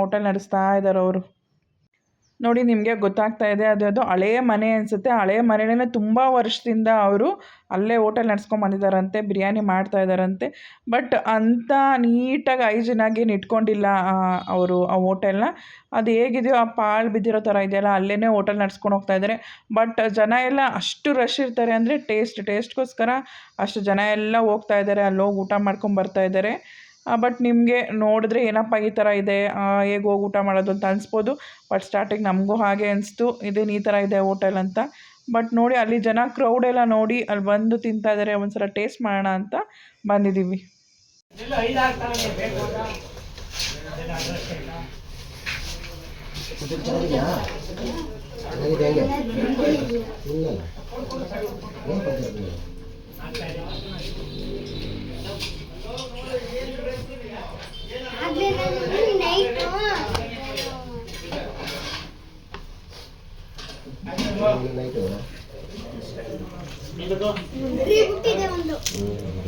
ಹೋಟೆಲ್ ನಡೆಸ್ತಾ ಇದ್ದಾರೆ ಅವರು. ನೋಡಿ ನಿಮಗೆ ಗೊತ್ತಾಗ್ತಾ ಇದೆ, ಅದು ಹಳೆಯ ಮನೆ ಅನಿಸುತ್ತೆ. ಹಳೆಯ ಮನೆಯಲ್ಲೇ ತುಂಬ ವರ್ಷದಿಂದ ಅವರು ಅಲ್ಲೇ ಹೋಟೆಲ್ ನಡ್ಸ್ಕೊಂಬಂದಿದ್ದಾರಂತೆ, ಬಿರಿಯಾನಿ ಮಾಡ್ತಾ ಇದ್ದಾರಂತೆ. ಬಟ್ ಅಂಥ ನೀಟಾಗಿ ಹೈಜಿನಾಗಿ ಏನು ಇಟ್ಕೊಂಡಿಲ್ಲ ಅವರು ಆ ಹೋಟೆಲ್ನ. ಅದು ಹೇಗಿದೆಯೋ ಆ ಪಾಳು ಬಿದ್ದಿರೋ ಥರ ಇದೆಯಲ್ಲ, ಅಲ್ಲೇ ಹೋಟೆಲ್ ನಡ್ಸ್ಕೊಂಡು ಹೋಗ್ತಾ ಇದ್ದಾರೆ. ಬಟ್ ಜನ ಎಲ್ಲ ಅಷ್ಟು ರಶ್ ಇರ್ತಾರೆ ಅಂದರೆ ಟೇಸ್ಟ್ಗೋಸ್ಕರ ಅಷ್ಟು ಜನ ಎಲ್ಲ ಹೋಗ್ತಾ ಇದ್ದಾರೆ, ಅಲ್ಲಿ ಹೋಗಿ ಊಟ ಮಾಡ್ಕೊಂಬರ್ತಾ ಇದ್ದಾರೆ. ಬಟ್ ನಿಮಗೆ ನೋಡಿದ್ರೆ ಏನಪ್ಪ ಈ ಥರ ಇದೆ, ಹೇಗೆ ಹೋಗಿ ಊಟ ಮಾಡೋದು ಅಂತ ಅನಿಸ್ಬೋದು. ಬಟ್ ಸ್ಟಾರ್ಟಿಂಗ್ ನಮಗೂ ಹಾಗೆ ಅನಿಸ್ತು, ಇದೇನು ಈ ಥರ ಇದೆ ಹೋಟೆಲ್ ಅಂತ. ಬಟ್ ನೋಡಿ ಅಲ್ಲಿ ಜನ ಕ್ರೌಡೆಲ್ಲ ನೋಡಿ ಅಲ್ಲಿ ಬಂದು ತಿಂತಾ ಇದ್ದಾರೆ. ಒಂದ್ಸಲ ಟೇಸ್ಟ್ ಮಾಡೋಣ ಅಂತ ಬಂದಿದ್ದೀವಿ.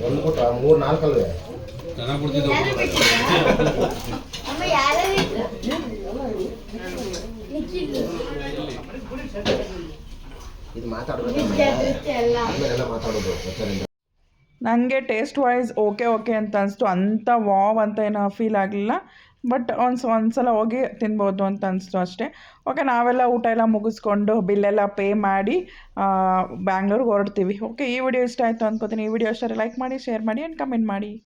ಒಂದು ಕೊಟ್ಟ 3-4 ಅಲ್ವೇ ಇದು ಮಾತಾಡೋದು ನನಗೆ ಟೇಸ್ಟ್ ವೈಸ್ ಓಕೆ ಅಂತ ಅನಿಸ್ತು. ಅಂಥ ವಾವ್ ಅಂತ ಏನೋ ಫೀಲ್ ಆಗಲಿಲ್ಲ. ಬಟ್ ಒಂದ್ಸಲ ಹೋಗಿ ತಿನ್ಬೋದು ಅಂತ ಅನಿಸ್ತು ಅಷ್ಟೇ. ಓಕೆ, ನಾವೆಲ್ಲ ಊಟ ಎಲ್ಲ ಮುಗಿಸ್ಕೊಂಡು ಬಿಲ್ಲೆಲ್ಲ ಪೇ ಮಾಡಿ ಬ್ಯಾಂಗ್ಳೂರಿಗೆ ಹೊರಡ್ತೀವಿ. ಓಕೆ, ಈ ವಿಡಿಯೋ ಇಷ್ಟ ಆಯಿತು ಅಂದ್ಕೋತೀನಿ. ಈ ವಿಡಿಯೋ ಇಷ್ಟ ಲೈಕ್ ಮಾಡಿ, ಶೇರ್ ಮಾಡಿ ಆ್ಯಂಡ್ ಕಮೆಂಟ್ ಮಾಡಿ.